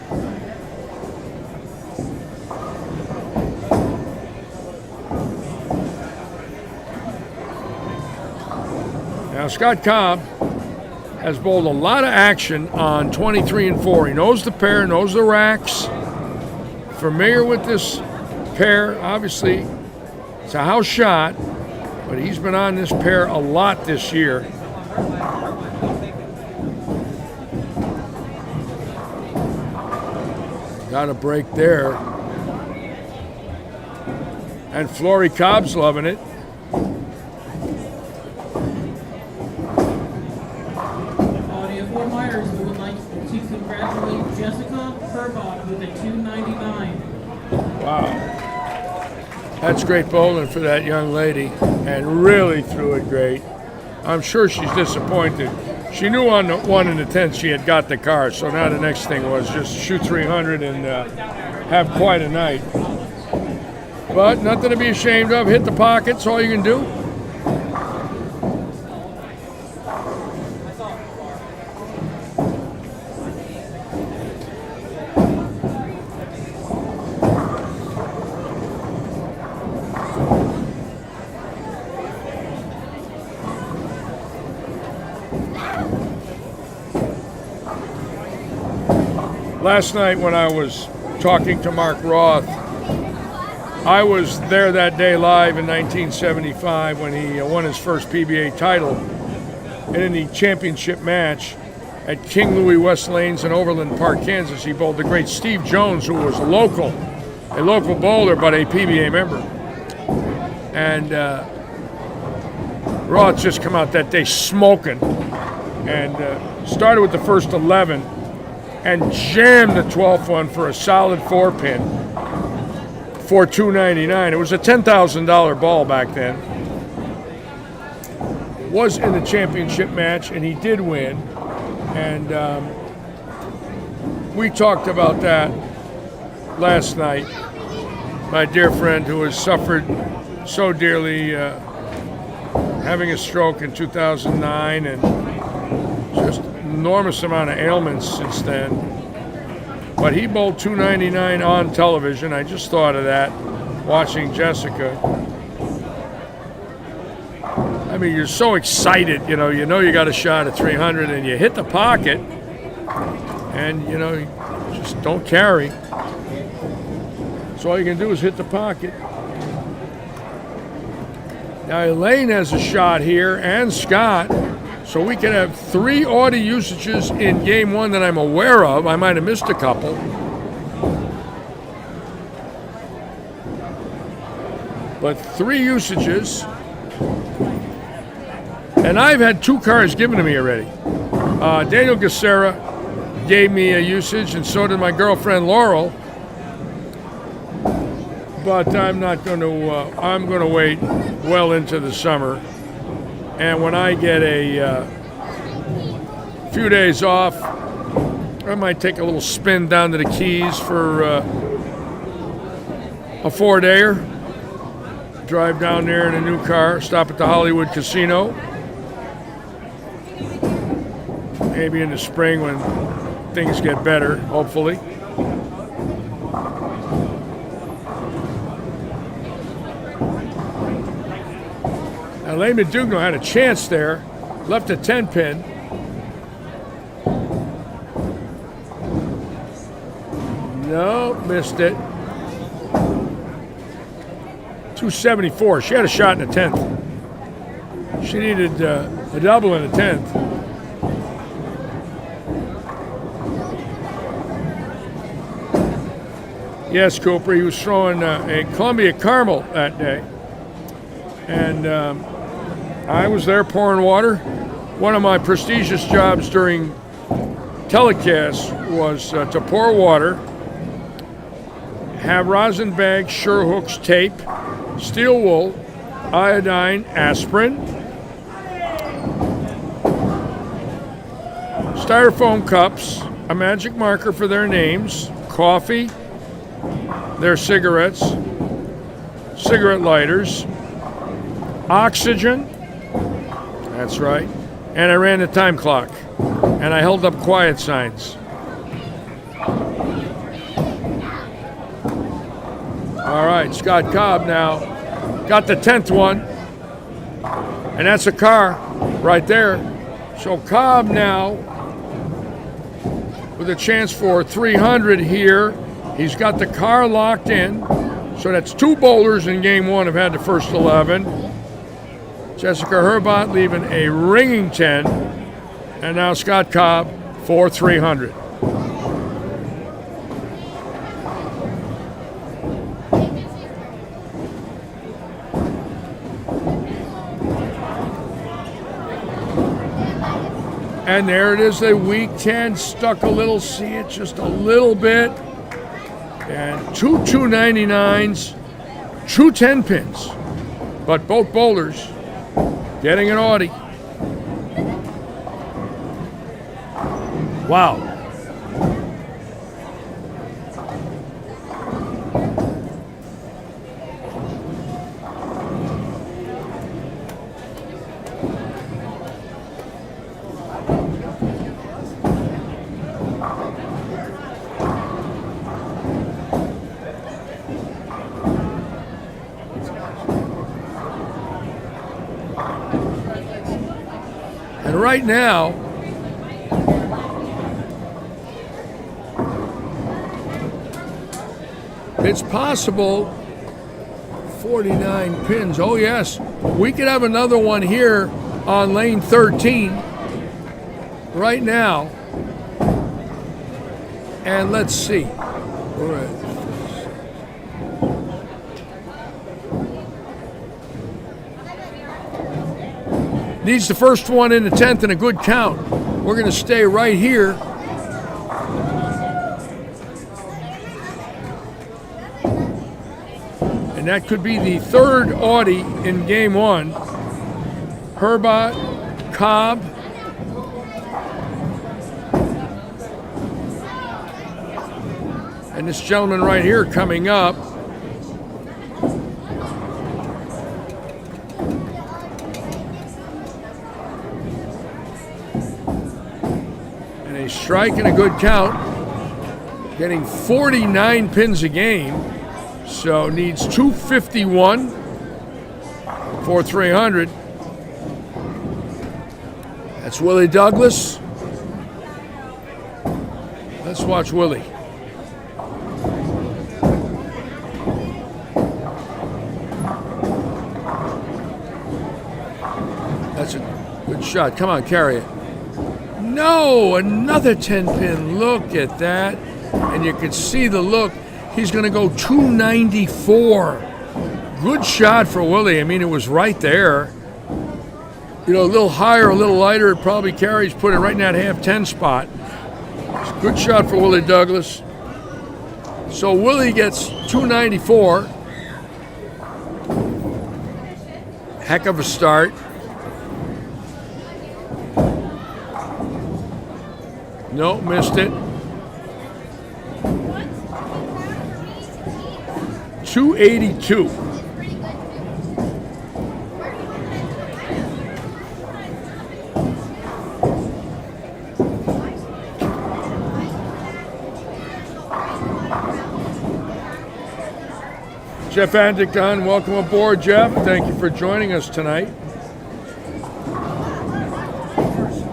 Now, Scott Cobb has bowled a lot of action on 23 and 4. He knows the pair, knows the racks, familiar with this pair. Obviously, it's a house shot, but he's been on this pair a lot this year. Got a break there. And Flory Cobb's loving it. Wow. That's great bowling for that young lady, and really threw it great. I'm sure she's disappointed. She knew on the 1 and the 10th she had got the car, so now the next thing was just shoot 300 and have quite a night. But nothing to be ashamed of. Hit the pockets, all you can do. last night when I was talking to Mark Roth, I was there that day live in 1975 when he won his first PBA title. And in the championship match at King Louis West Lanes in Overland Park, Kansas, he bowled the great Steve Jones, who was a local bowler, but a PBA member. And Roth just come out that day smoking and started with the first 11 and jammed the 12th one for a solid 4-pin for $299. It was a $10,000 ball back then. Was in the championship match, and he did win. And we talked about that last night. My dear friend who has suffered so dearly having a stroke in 2009 and just enormous amount of ailments since then. But he bowled $299 on television. I just thought of that watching Jessica. I mean, you're so excited, you know you got a shot at 300 and you hit the pocket and, you just don't carry. So all you can do is hit the pocket. Now Elaine has a shot here and Scott, so we could have 3 Audi usages in game 1 that I'm aware of. I might have missed a couple. But 3 usages. And I've had 2 cars given to me already. Daniel Gacera gave me a usage, and so did my girlfriend Laurel. But I'm not going to. I'm going to wait well into the summer, and when I get a few days off, I might take a little spin down to the Keys for a 4-dayer. Drive down there in a new car. Stop at the Hollywood Casino. Maybe in the spring when things get better, hopefully. Now, Elaine Dugno had a chance there, left a 10-pin. No, missed it. 274. She had a shot in the 10th. She needed a double in the 10th. Yes, Cooper, he was throwing a Columbia Caramel that day. And I was there pouring water. One of my prestigious jobs during telecast was to pour water, have rosin bags, sure hooks, tape, steel wool, iodine, aspirin, styrofoam cups, a magic marker for their names, coffee, their cigarettes, cigarette lighters, oxygen, that's right, and I ran the time clock, and I held up quiet signs. All right, Scott Cobb now got the 10th one, and that's a car right there. So Cobb now with a chance for 300 here. He's got the car locked in, so that's 2 bowlers in game 1 have had the first 11. Jessica Herbot leaving a ringing 10, and now Scott Cobb for 300. And there it is, the week 10, stuck a little, see it just a little bit. And 2 299s, 2 10-pins. But both bowlers getting an Audi. Wow. And right now, It's possible 49 pins. Oh, yes. We could have another one here on lane 13 right now. And let's see. All right. Needs the first one in the 10th and a good count. We're going to stay right here. And that could be the third Audi in game one. Herbot, Cobb, and this gentleman right here coming up. And a strike and a good count. Getting 49 pins a game. So needs 251 for 300. That's Willie Douglas. Let's watch Willie. That's a good shot. Come on, carry it. No, another 10 pin. Look at that. And you can see the look. He's going to go 294. Good shot for Willie. I mean, it was right there. You know, a little higher, a little lighter, it probably carries, put it right in that half 10 spot. It's a good shot for Willie Douglas. So Willie gets 294. Heck of a start. No, missed it. 282. Jeff Andicon, welcome aboard, Jeff. Thank you for joining us tonight.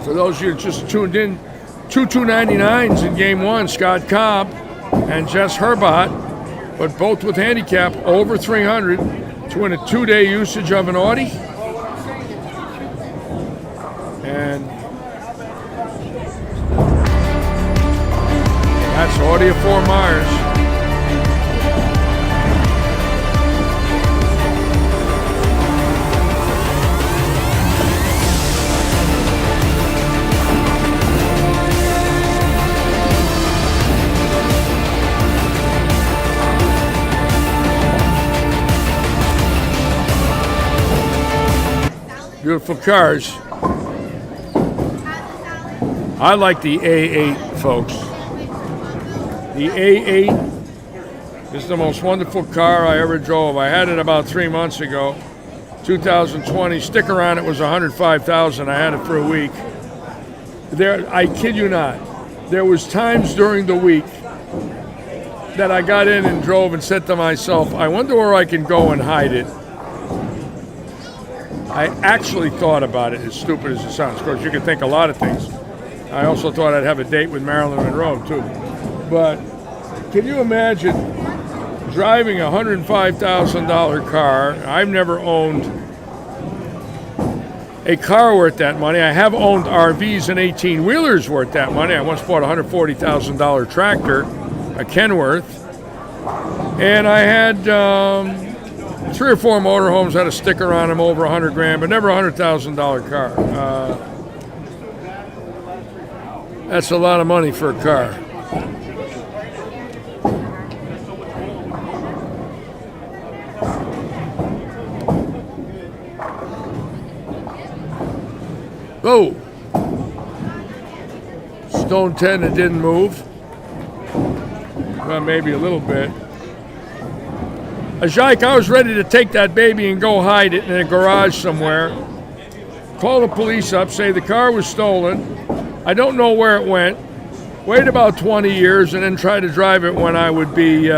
For those of you who just tuned in, 299s in game one, Scott Cobb and Jess Herbot, but both with handicap over 300 to win a 2-day usage of an Audi. And that's Audi of Fort Myers. Beautiful cars. I like the A8, folks. The A8 is the most wonderful car I ever drove. I had it about 3 months ago, 2020. Sticker on it was $105,000. I had it for a week. I kid you not, there was times during the week that I got in and drove and said to myself, I wonder where I can go and hide it. I actually thought about it, as stupid as it sounds. Of course, you can think a lot of things. I also thought I'd have a date with Marilyn Monroe, too. But can you imagine driving a $105,000 car? I've never owned a car worth that money. I have owned RVs and 18-wheelers worth that money. I once bought a $140,000 tractor, a Kenworth. And I had 3 or 4 motorhomes had a sticker on them over $100,000, but never a $100,000 car. That's a lot of money for a car. Oh, Stone 10 that didn't move. Well, maybe a little bit. Jake, I was ready to take that baby and go hide it in a garage somewhere. Call the police up, say the car was stolen. I don't know where it went. Wait about 20 years and then try to drive it when I would be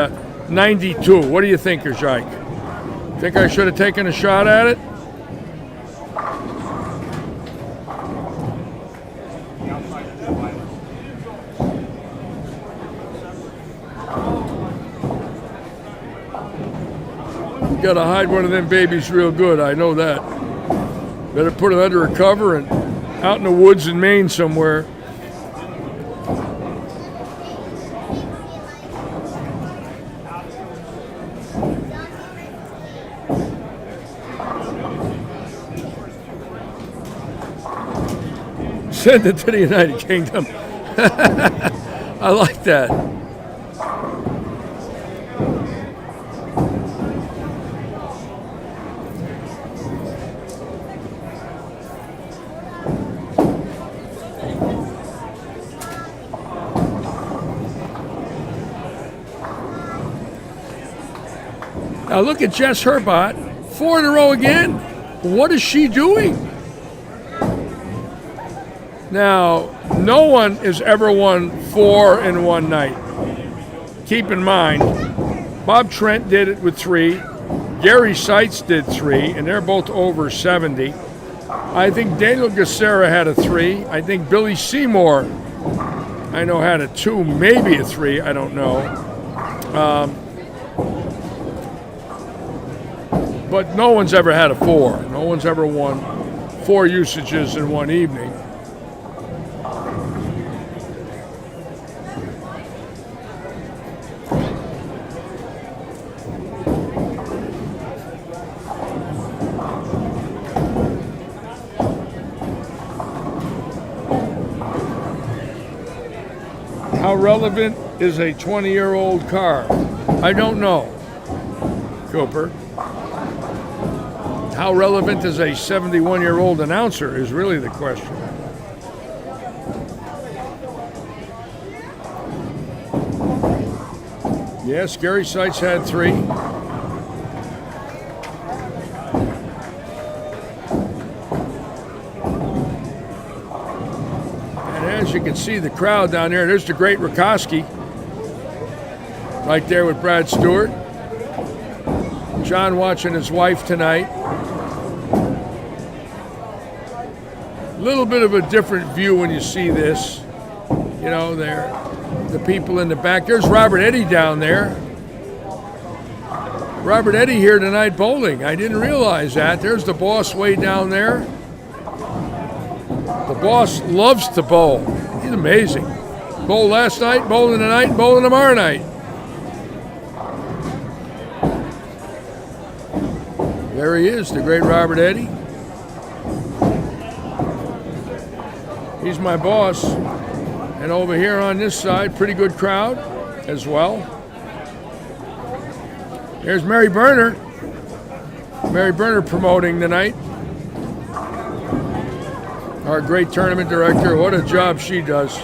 92. What do you think, Jake? Think I should have taken a shot at it? You gotta hide one of them babies real good, I know that. Better put it under a cover and out in the woods in Maine somewhere. Send it to the United Kingdom. I like that. Now look at Jess Herbot, 4 in a row again. What is she doing? Now, no one has ever won 4 in one night. Keep in mind, Bob Trent did it with 3. Gary Seitz did 3, and they're both over 70. I think Daniel Gacera had a 3. I think Billy Seymour, I know, had a 2, maybe a 3. I don't know. But no one's ever had a 4. No one's ever won 4 usages in one evening. How relevant is a 20-year-old car? I don't know, Cooper. How relevant is a 71-year-old announcer is really the question. Yes, Gary Seitz had 3. As you can see the crowd down there, there's the great Rikoski right there with Brad Stewart. John watching his wife tonight. A little bit of a different view when you see this. You know, there, the people in the back. There's Robert Eddy down there. Robert Eddy here tonight bowling. I didn't realize that. There's the boss way down there. The boss loves to bowl. He's amazing. Bowled last night, bowling tonight, bowling tomorrow night. There he is, the great Robert Eddy. He's my boss. And over here on this side, pretty good crowd as well. There's Mary Berner. Mary Berner promoting tonight. Our great tournament director, what a job she does.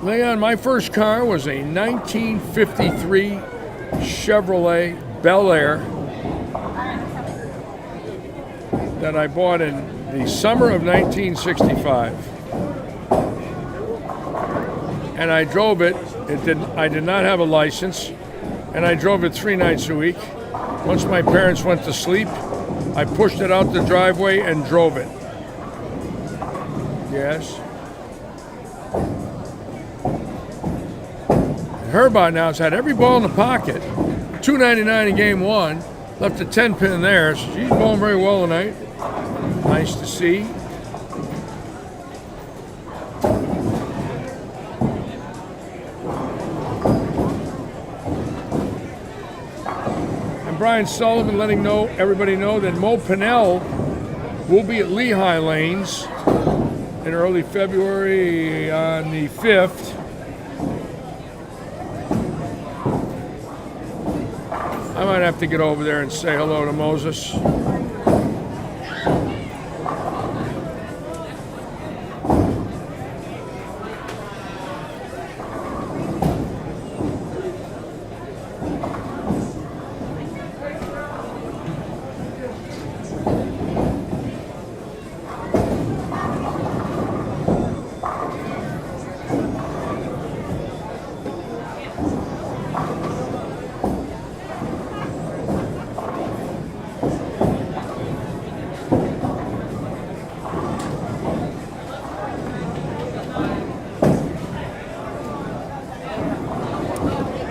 Leon, my first car was a 1953 Chevrolet Bel Air that I bought in the summer of 1965. And I drove it. I did not have a license, and I drove it 3 nights a week. Once my parents went to sleep, I pushed it out the driveway and drove it. Yes. Herbot now has had every ball in the pocket. $2.99 in game 1. Left a 10-pin there. So she's bowling very well tonight. Nice to see. And Brian Sullivan letting everybody know that Mo Pinnell will be at Lehigh Lanes in early February on the 5th. I might have to get over there and say hello to Moses.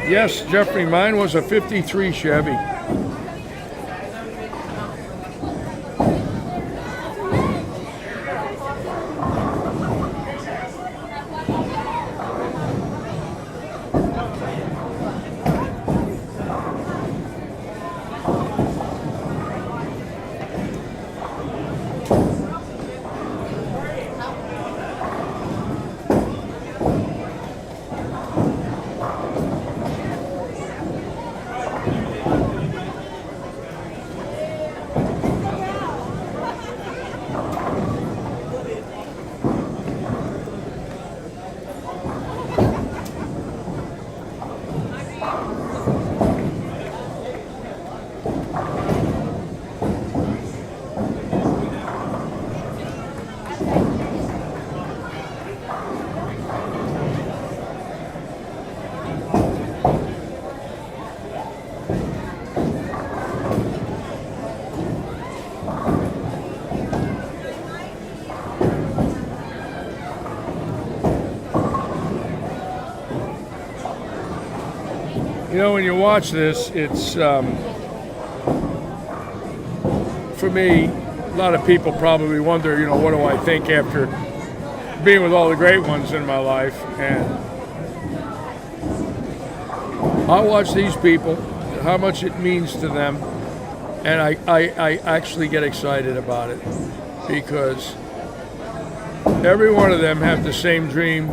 Yes, Jeffrey, mine was a 53 Chevy. You know, when you watch this, it's, for me, a lot of people probably wonder, you know, what do I think after being with all the great ones in my life? And I watch these people, how much it means to them, and I actually get excited about it because every one of them have the same dream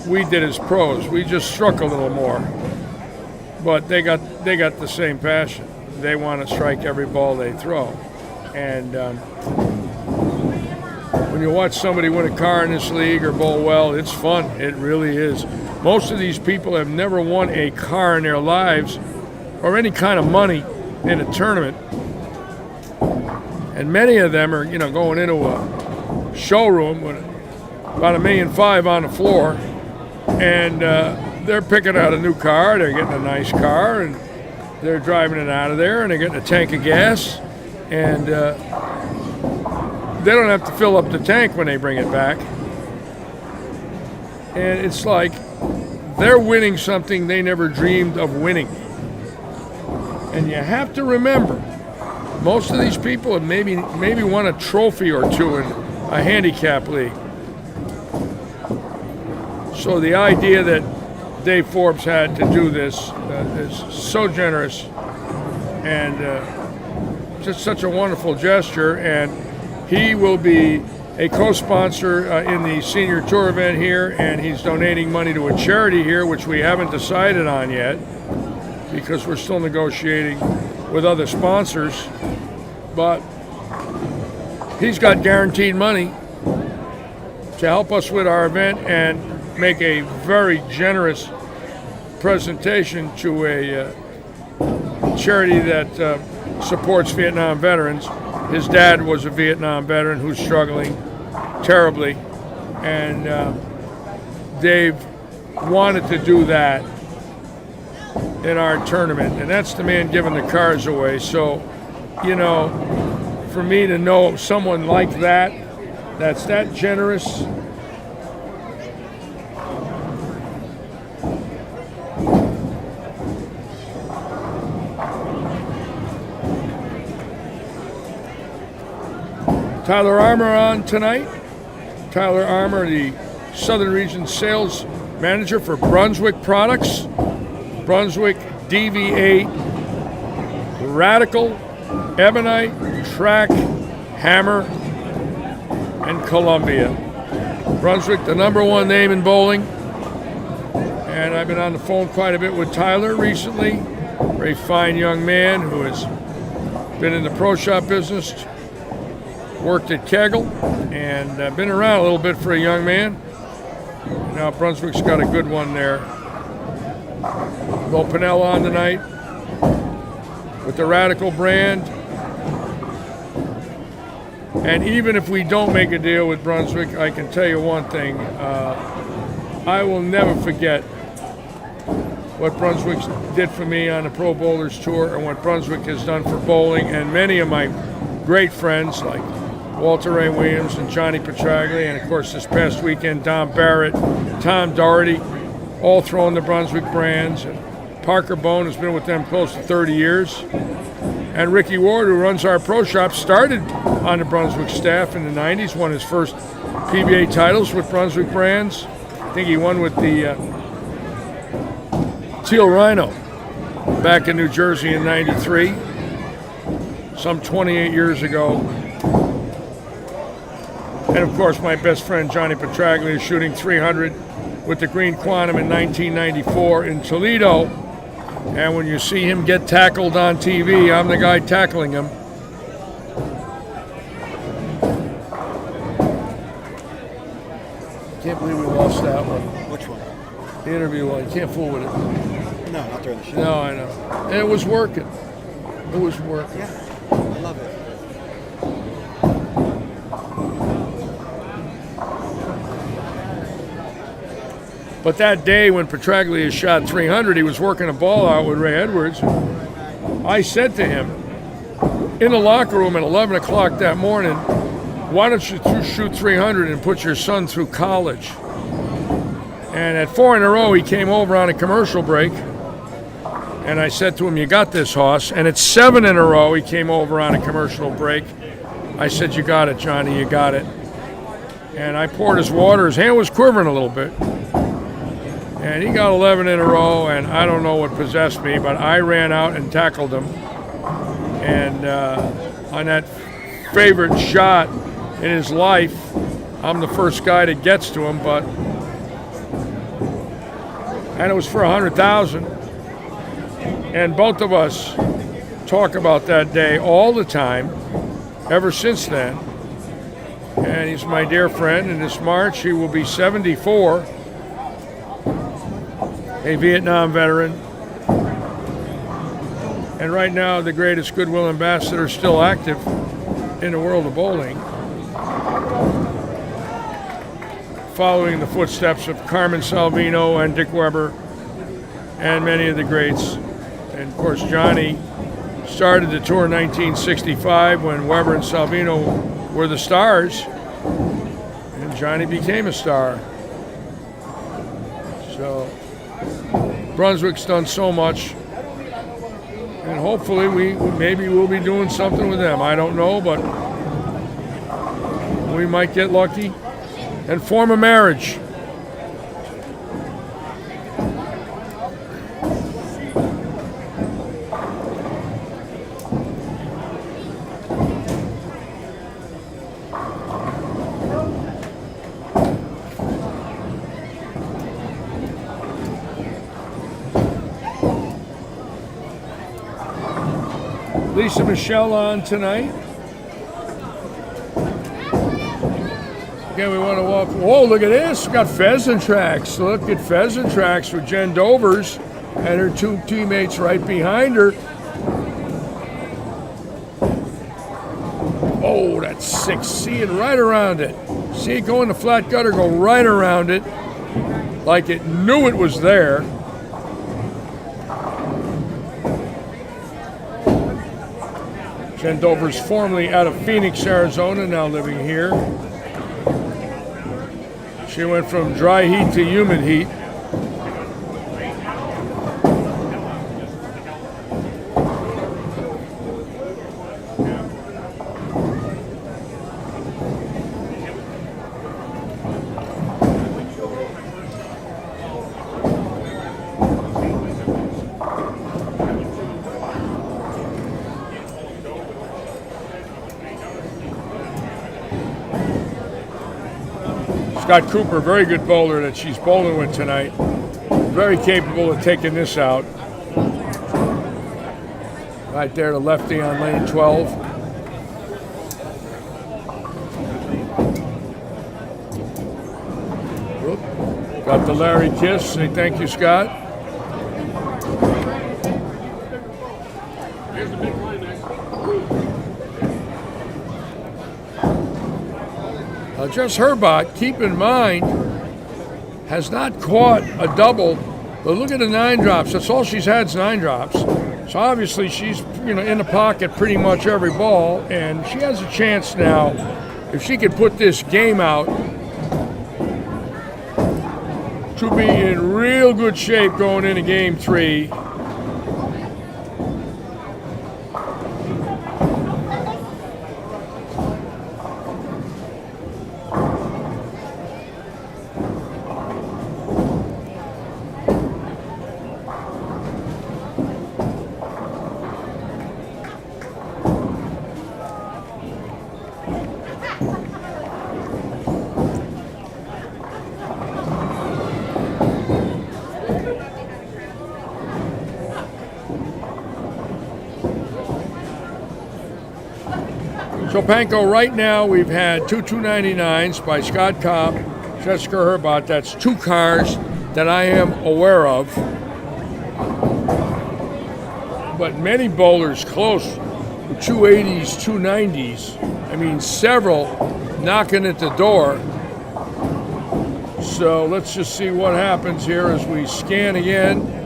we did as pros. We just struck a little more. But they got the same passion. They want to strike every ball they throw. And when you watch somebody win a car in this league or bowl well, it's fun. It really is. Most of these people have never won a car in their lives or any kind of money in a tournament. And many of them are, you know, going into a showroom with about $1.5 million on the floor, and they're picking out a new car, they're getting a nice car, and they're driving it out of there, and they're getting a tank of gas, and they don't have to fill up the tank when they bring it back. And it's like they're winning something they never dreamed of winning. And you have to remember, most of these people have maybe won a trophy or two in a handicap league. So the idea that Dave Forbes had to do this is so generous and just such a wonderful gesture. And he will be a co-sponsor in the senior tour event here, and he's donating money to a charity here, which we haven't decided on yet because we're still negotiating with other sponsors. But he's got guaranteed money to help us with our event and make a very generous presentation to a charity that supports Vietnam veterans. His dad was a Vietnam veteran who's struggling terribly, and Dave wanted to do that in our tournament, and that's the man giving the cars away. So, you know, for me to know someone like that, that's that generous, Tyler Armour on tonight. Tyler Armour, the Southern Region Sales Manager for Brunswick Products. Brunswick DV8 Radical, Ebonite, Track, Hammer, and Columbia. Brunswick, the #1 name in bowling. And I've been on the phone quite a bit with Tyler recently. Very fine young man who has been in the pro shop business, worked at Kegel, and been around a little bit for a young man. Now Brunswick's got a good one there. Go Pinnell on tonight with the Radical brand. And even if we don't make a deal with Brunswick, I can tell you one thing. I will never forget what Brunswick did for me on the Pro Bowlers Tour and what Brunswick has done for bowling, and many of my great friends like Walter Ray Williams and Johnny Petraglia, and of course this past weekend Don Barrett, Tom Doherty, all throwing the Brunswick brands. And Parker Bone has been with them close to 30 years. And Ricky Ward, who runs our pro shop, started on the Brunswick staff in the 90s, won his first PBA titles with Brunswick brands. I think he won with the Teal Rhino back in New Jersey in '93, some 28 years ago. And of course, my best friend Johnny Petraglia is shooting 300 with the Green Quantum in 1994 in Toledo. And when you see him get tackled on TV, I'm the guy tackling him. Can't believe we lost that one. Which one? The interview one. You can't fool with it. No, not during the show. No, I know. And it was working. It was working. Yeah, I love it. But that day when Petraglia shot 300, he was working a ball out with Ray Edwards. I said to him in the locker room at 11 o'clock that morning, why don't you shoot 300 and put your son through college? And at 4 in a row, he came over on a commercial break. And I said to him, you got this, Hoss. And at 7 in a row, he came over on a commercial break. I said, you got it, Johnny, you got it. And I poured his water. His hand was quivering a little bit. And he got 11 in a row, and I don't know what possessed me, but I ran out and tackled him. And on that favorite shot in his life, I'm the first guy that gets to him, and it was for 100,000. And both of us talk about that day all the time, ever since then. And he's my dear friend, and this March he will be 74, a Vietnam veteran. And right now the greatest goodwill ambassador still active in the world of bowling, following the footsteps of Carmen Salvino and Dick Weber and many of the greats. And of course, Johnny started the tour in 1965 when Weber and Salvino were the stars, and Johnny became a star. So Brunswick's done so much, and hopefully maybe we'll be doing something with them. I don't know, but we might get lucky and form a marriage. Lisa Michelle on tonight. Again, we want to walk. Whoa, look at this. We got pheasant tracks. Look at pheasant tracks with Jen Dovers and her two teammates right behind her. Oh, that's sick. See it right around it. See it go in the flat gutter, go right around it like it knew it was there. Jen Dover's formerly out of Phoenix, Arizona, now living here. She went from dry heat to humid heat. Scott Cooper, very good bowler that she's bowling with tonight. Very capable of taking this out. Right there, the lefty on lane 12. Whoop. Got the Larry kiss. Say thank you, Scott. Just Herbot, keep in mind, has not caught a double. But look at the 9 drops. That's all she's had is 9 drops. So obviously she's in the pocket pretty much every ball, and she has a chance now. If she could put this game out, to be in real good shape going into Game 3. So Panko, right now we've had 2 299s by Scott Cobb, Jessica Herbot. That's 2 cars that I am aware of. But many bowlers close to 280s, 290s. I mean, several knocking at the door. So let's just see what happens here as we scan again.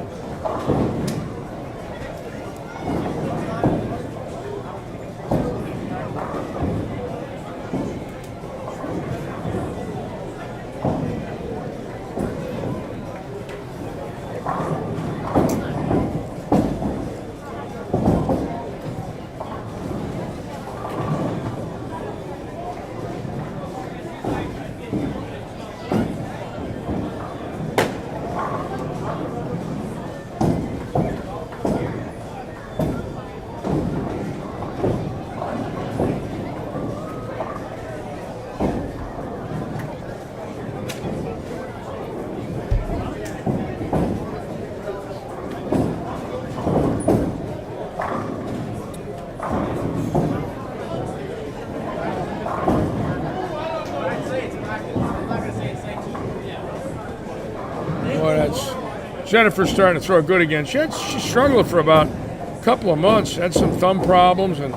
Jennifer's starting to throw good again. She struggled for about a couple of months, had some thumb problems, and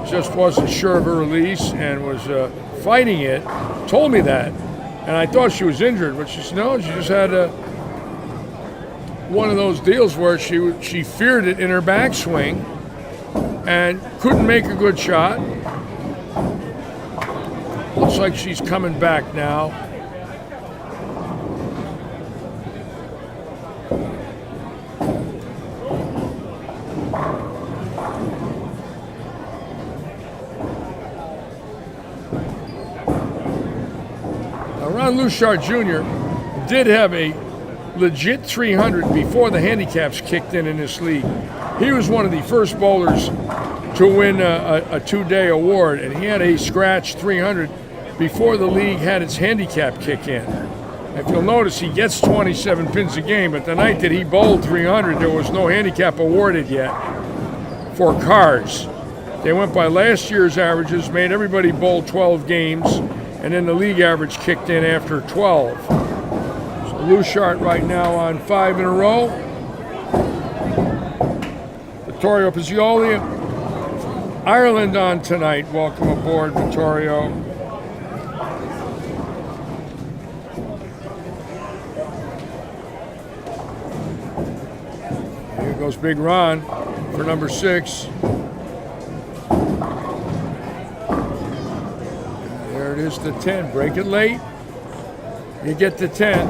just wasn't sure of her release and was fighting it. Told me that, and I thought she was injured, but she said no, she just had one of those deals where she feared it in her backswing and couldn't make a good shot. Looks like she's coming back now. Ron Luchard Jr. did have a legit 300 before the handicaps kicked in this league. He was one of the first bowlers to win a 2-day award, and he had a scratch 300 before the league had its handicap kick in. If you'll notice, he gets 27 pins a game, but the night that he bowled 300, there was no handicap awarded yet for cars. They went by last year's averages, made everybody bowl 12 games, and then the league average kicked in after 12. So Luchard right now on 5 in a row. Vittorio Pizzioli, Ireland on tonight. Welcome aboard, Vittorio. Here goes Big Ron for number 6. There it is, the 10. Break it late. You get the 10.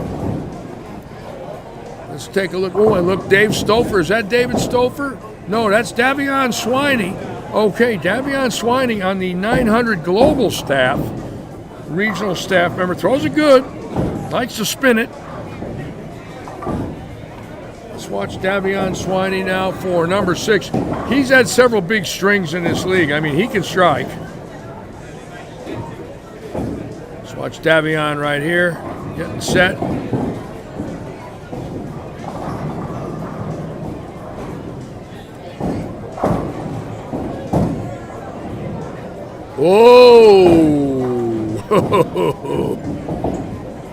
Let's take a look. Oh, and look, Dave Stolfer. Is that David Stolfer? No, that's Davion Swiney. Okay, Davion Swiney on the 900 global staff, regional staff member. Throws it good. Likes to spin it. Let's watch Davion Swiney now for number 6. He's had several big strings in this league. I mean, he can strike. Let's watch Davion right here, getting set. Whoa!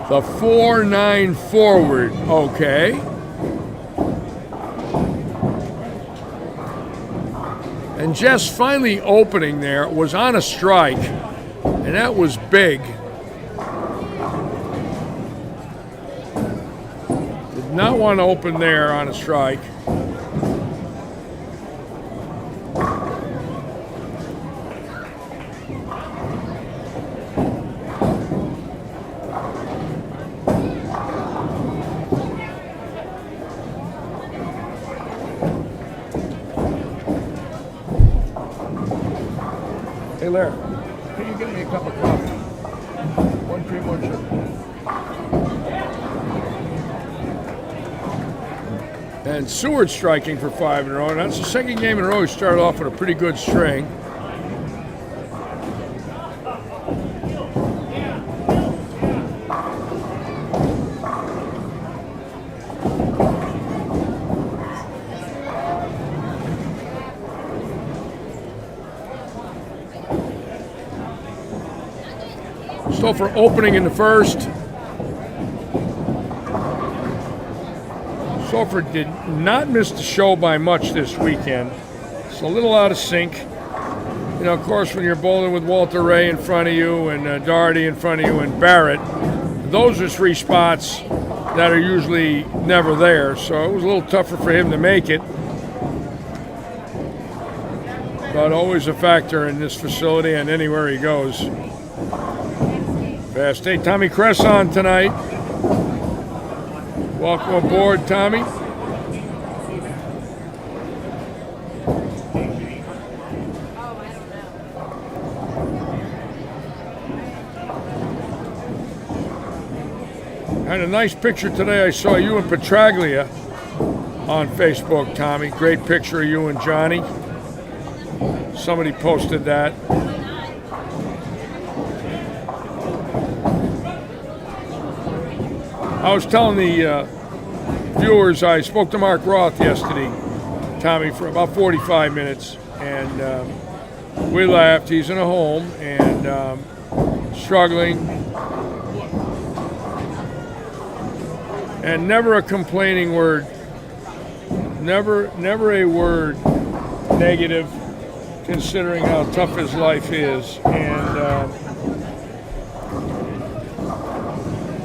The 4-9 forward, okay. And just finally opening there, was on a strike, and that was big. Did not want to open there on a strike. Hey, Larry, can you get me a cup of coffee? 1 cream, 1 sugar. And Seward striking for 5 in a row. And that's the second game in a row he started off with a pretty good string. Stouffer opening in the first. Stouffer did not miss the show by much this weekend. It's a little out of sync. You know, of course, when you're bowling with Walter Ray in front of you and Doherty in front of you and Barrett, those are 3 spots that are usually never there. So it was a little tougher for him to make it. But always a factor in this facility and anywhere he goes. Fast. Hey, Tommy Kress on tonight. Welcome aboard, Tommy. Had a nice picture today. I saw you and Petraglia on Facebook, Tommy. Great picture of you and Johnny. Somebody posted that. I was telling the viewers I spoke to Mark Roth yesterday, Tommy, for about 45 minutes, and we laughed. He's in a home and struggling, and never a complaining word, never a word negative, considering how tough his life is. And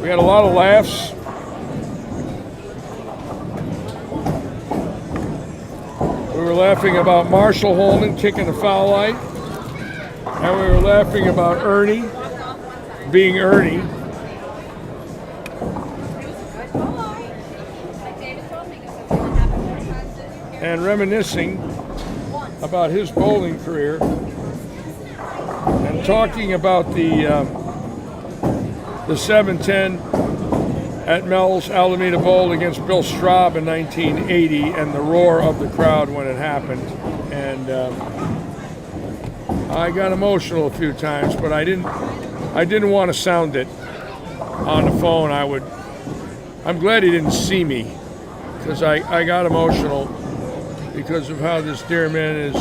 we had a lot of laughs. We were laughing about Marshall Holman kicking the foul light. And we were laughing about Ernie being Ernie. And reminiscing about his bowling career. And talking about the 7-10 at Mel's Alameda Bowl against Bill Straub in 1980 and the roar of the crowd when it happened. And I got emotional a few times, but I didn't want to sound it on the phone. I'm glad he didn't see me, because I got emotional because of how this dear man is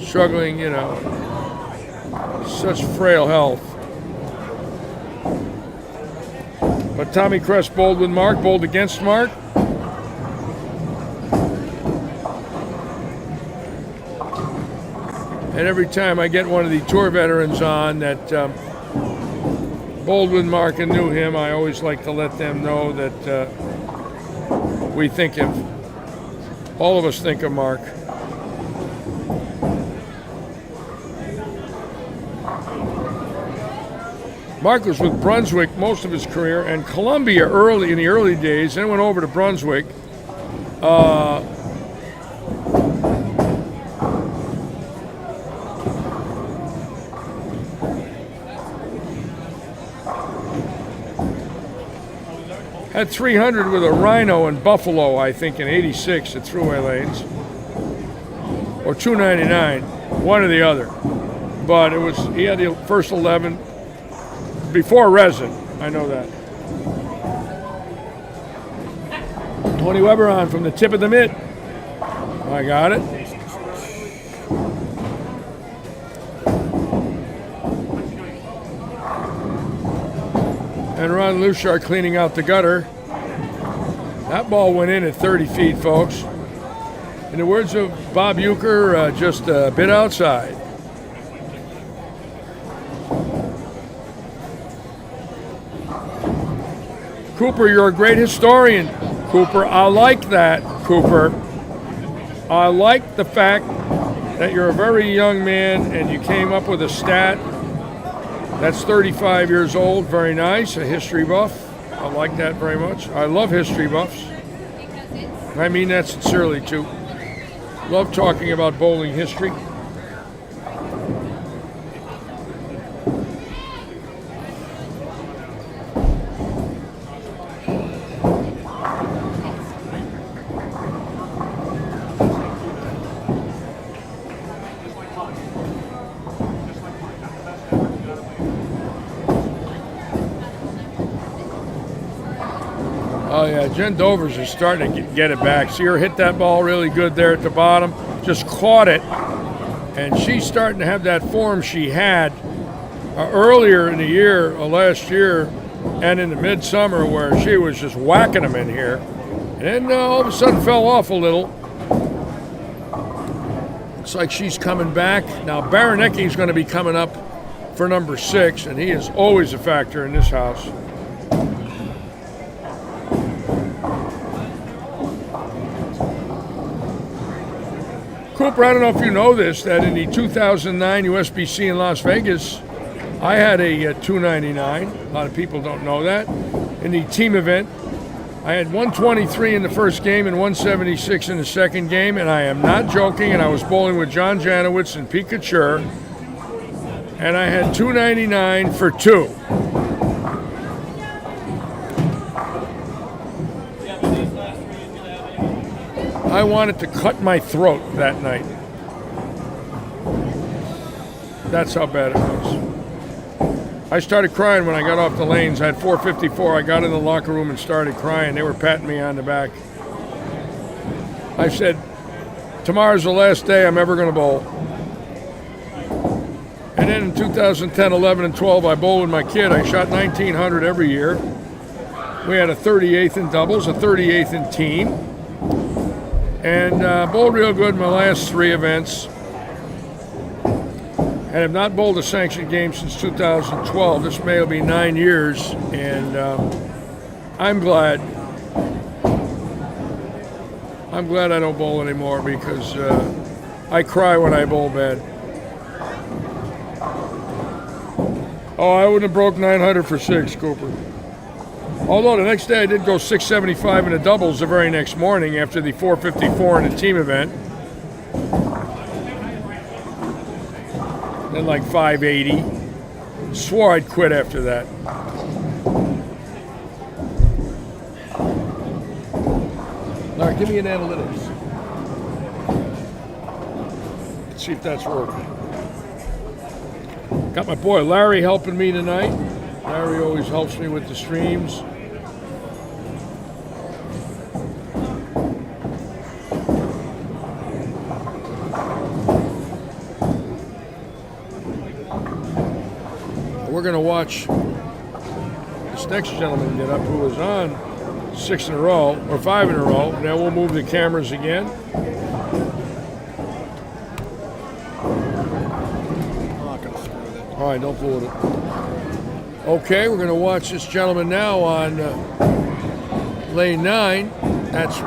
struggling, you know, such frail health. But Tommy Kress bowled with Mark, bowled against Mark. And every time I get one of the tour veterans on that bowled with Mark and knew him, I always like to let them know that we think of, all of us think of Mark. Mark was with Brunswick most of his career, and Columbia in the early days, then went over to Brunswick. Had 300 with a Rhino in Buffalo, I think, in '86 at Thruway Lanes, or 299, one or the other. But he had the first 11. before resin. I know that. Tony Weber on from the tip of the mitt. I got it. And Ron Lushar cleaning out the gutter. That ball went in at 30 feet, folks. In the words of Bob Euchre, just a bit outside. Cooper, you're a great historian. Cooper, I like that, Cooper. I like the fact that you're a very young man and you came up with a stat that's 35 years old. Very nice, a history buff. I like that very much. I love history buffs. I mean that sincerely, too. Love talking about bowling history. Oh, yeah, Jen Dovers is starting to get it back. See her hit that ball really good there at the bottom. Just caught it. And she's starting to have that form she had earlier in the year, last year, and in the midsummer where she was just whacking them in here. And then all of a sudden fell off a little. Looks like she's coming back. Now, Baranecki's going to be coming up for number 6, and he is always a factor in this house. Cooper, I don't know if you know this, that in the 2009 USBC in Las Vegas, I had a 299. A lot of people don't know that. In the team event, I had 123 in the first game and 176 in the second game, and I am not joking, and I was bowling with John Janowitz and Pete Couture, and I had 299 for 2. I wanted to cut my throat that night. That's how bad it was. I started crying when I got off the lanes. I had 454. I got in the locker room and started crying. They were patting me on the back. I said, tomorrow's the last day I'm ever going to bowl. And then in 2010, 11, and 12, I bowled with my kid. I shot 1,900 every year. We had a 38th in doubles, a 38th in team. And bowled real good in my last 3 events. And have not bowled a sanctioned game since 2012. This may be 9 years, and I'm glad. I'm glad I don't bowl anymore because I cry when I bowl bad. Oh, I wouldn't have broke 900 for 6, Cooper. Although the next day I did go 675 in the doubles the very next morning after the 454 in the team event. Then like 580. Swore I'd quit after that. All right, give me an analytics. Let's see if that's working. Got my boy Larry helping me tonight. Larry always helps me with the streams. We're going to watch this next gentleman get up who was on 6 in a row, or 5 in a row. Now we'll move the cameras again. I'm not going to screw with it. All right, don't fool with it. Okay, we're going to watch this gentleman now on lane 9. That's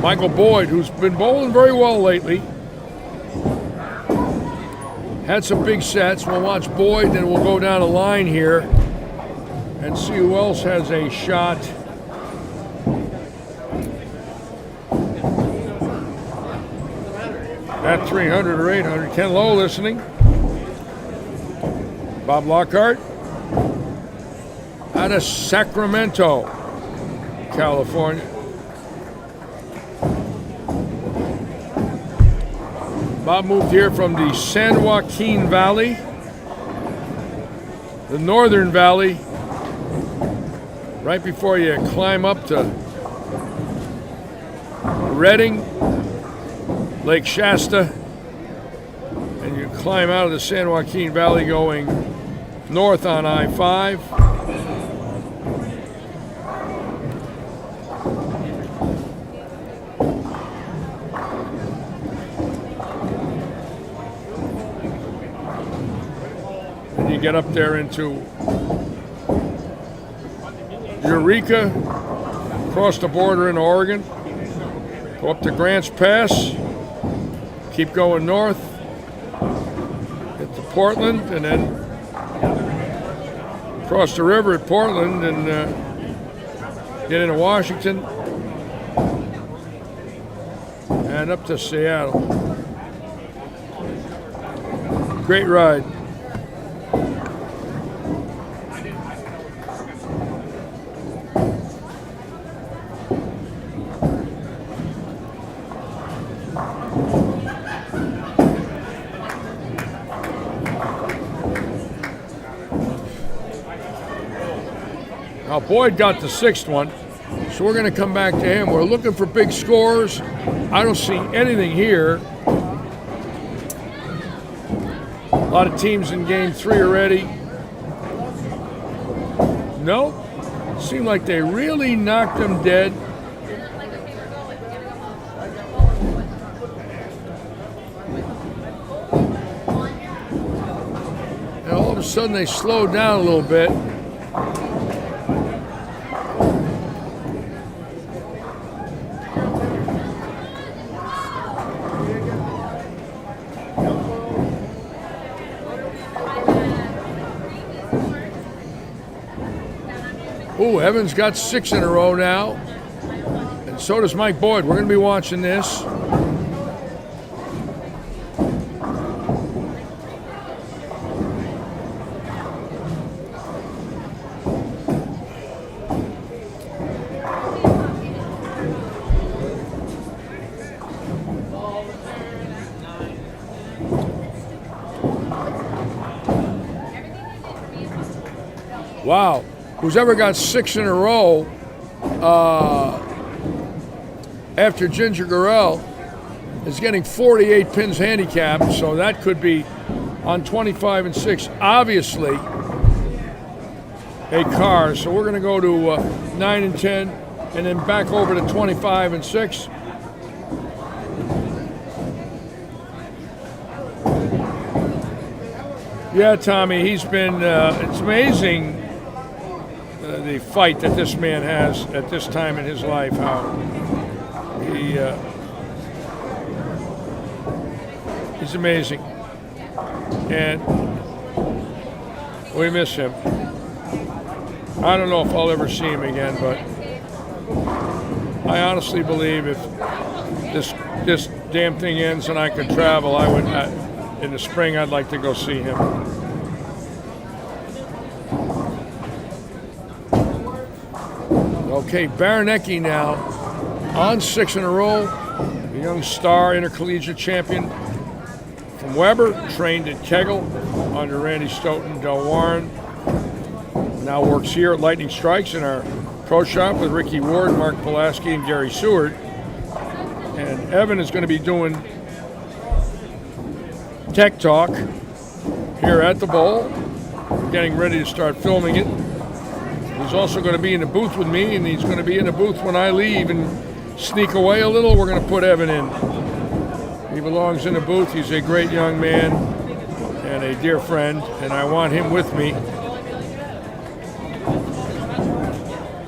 Michael Boyd, who's been bowling very well lately. Had some big sets. We'll watch Boyd, then we'll go down a line here and see who else has a shot. At 300 or 800. Ken Lowe listening. Bob Lockhart out of Sacramento, California. Bob moved here from the San Joaquin Valley, the Northern Valley right before you climb up to Reading, Lake Shasta, and you climb out of the San Joaquin Valley going north on I-5. And you get up there into Eureka, cross the border in Oregon, go up to Grants Pass, keep going north, get to Portland, and then cross the river at Portland and get into Washington and up to Seattle. Great ride. Now Boyd got the sixth one, so we're going to come back to him. We're looking for big scores. I don't see anything here. A lot of teams in game 3 already. Nope. Seemed like they really knocked them dead. And all of a sudden they slowed down a little bit. Ooh, Evans got 6 in a row now, and so does Mike Boyd. We're going to be watching this. Wow. Who's ever got 6 in a row after Ginger Gurrell is getting 48 pins handicapped, so that could be on 25 and 6. Obviously, a car. So we're going to go to 9 and 10, and then back over to 25 and 6. Yeah, Tommy, he's been. It's amazing. The fight that this man has at this time in his life, how he's amazing, and we miss him. I don't know if I'll ever see him again, but I honestly believe if this damn thing ends and I could travel, I would. In the spring, I'd like to go see him. Okay, Baranecki now on 6 in a row. The young star intercollegiate champion from Weber, trained at Kegel under Randy Stoughton, Del Warren. Now works here at Lightning Strikes in our pro shop with Ricky Ward, Mark Pulaski, and Gary Seward. And Evan is going to be doing Tech Talk here at the Bowl. We're getting ready to start filming it. He's also going to be in the booth with me, and he's going to be in the booth when I leave and sneak away a little. We're going to put Evan in. He belongs in the booth. He's a great young man and a dear friend, and I want him with me.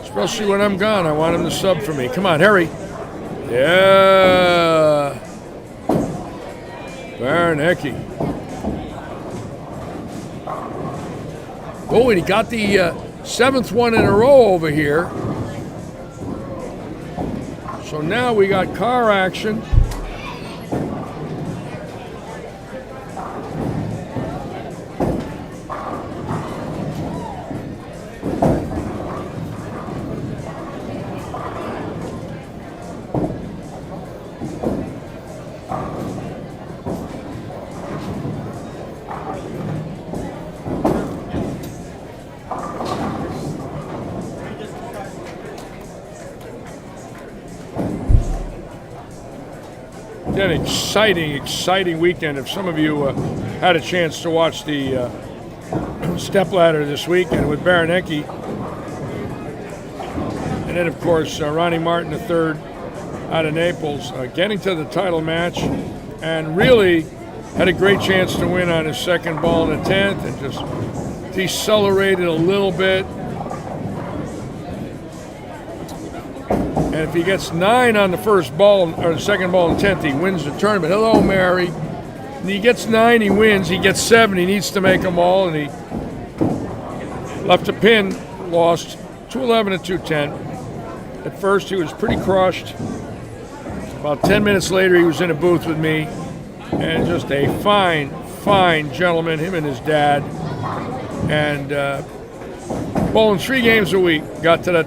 Especially when I'm gone, I want him to sub for me. Come on, Harry. Yeah. Baranecki. Oh, and he got the 7th one in a row over here. So now we got car action. an exciting weekend. If some of you had a chance to watch the stepladder this weekend with Baranecki, and then of course Ronnie Martin III out of Naples, getting to the title match, and really had a great chance to win on his second ball in the 10th, and just decelerated a little bit. And if he gets 9 on the first ball, or the second ball in the 10th, he wins the tournament. Hello, Mary. And he gets 9, he wins. He gets 7, he needs to make them all, and he left a pin, lost 211 and 210. At first, he was pretty crushed. About 10 minutes later, he was in a booth with me, and just a fine gentleman, him and his dad. And bowling 3 games a week, got to that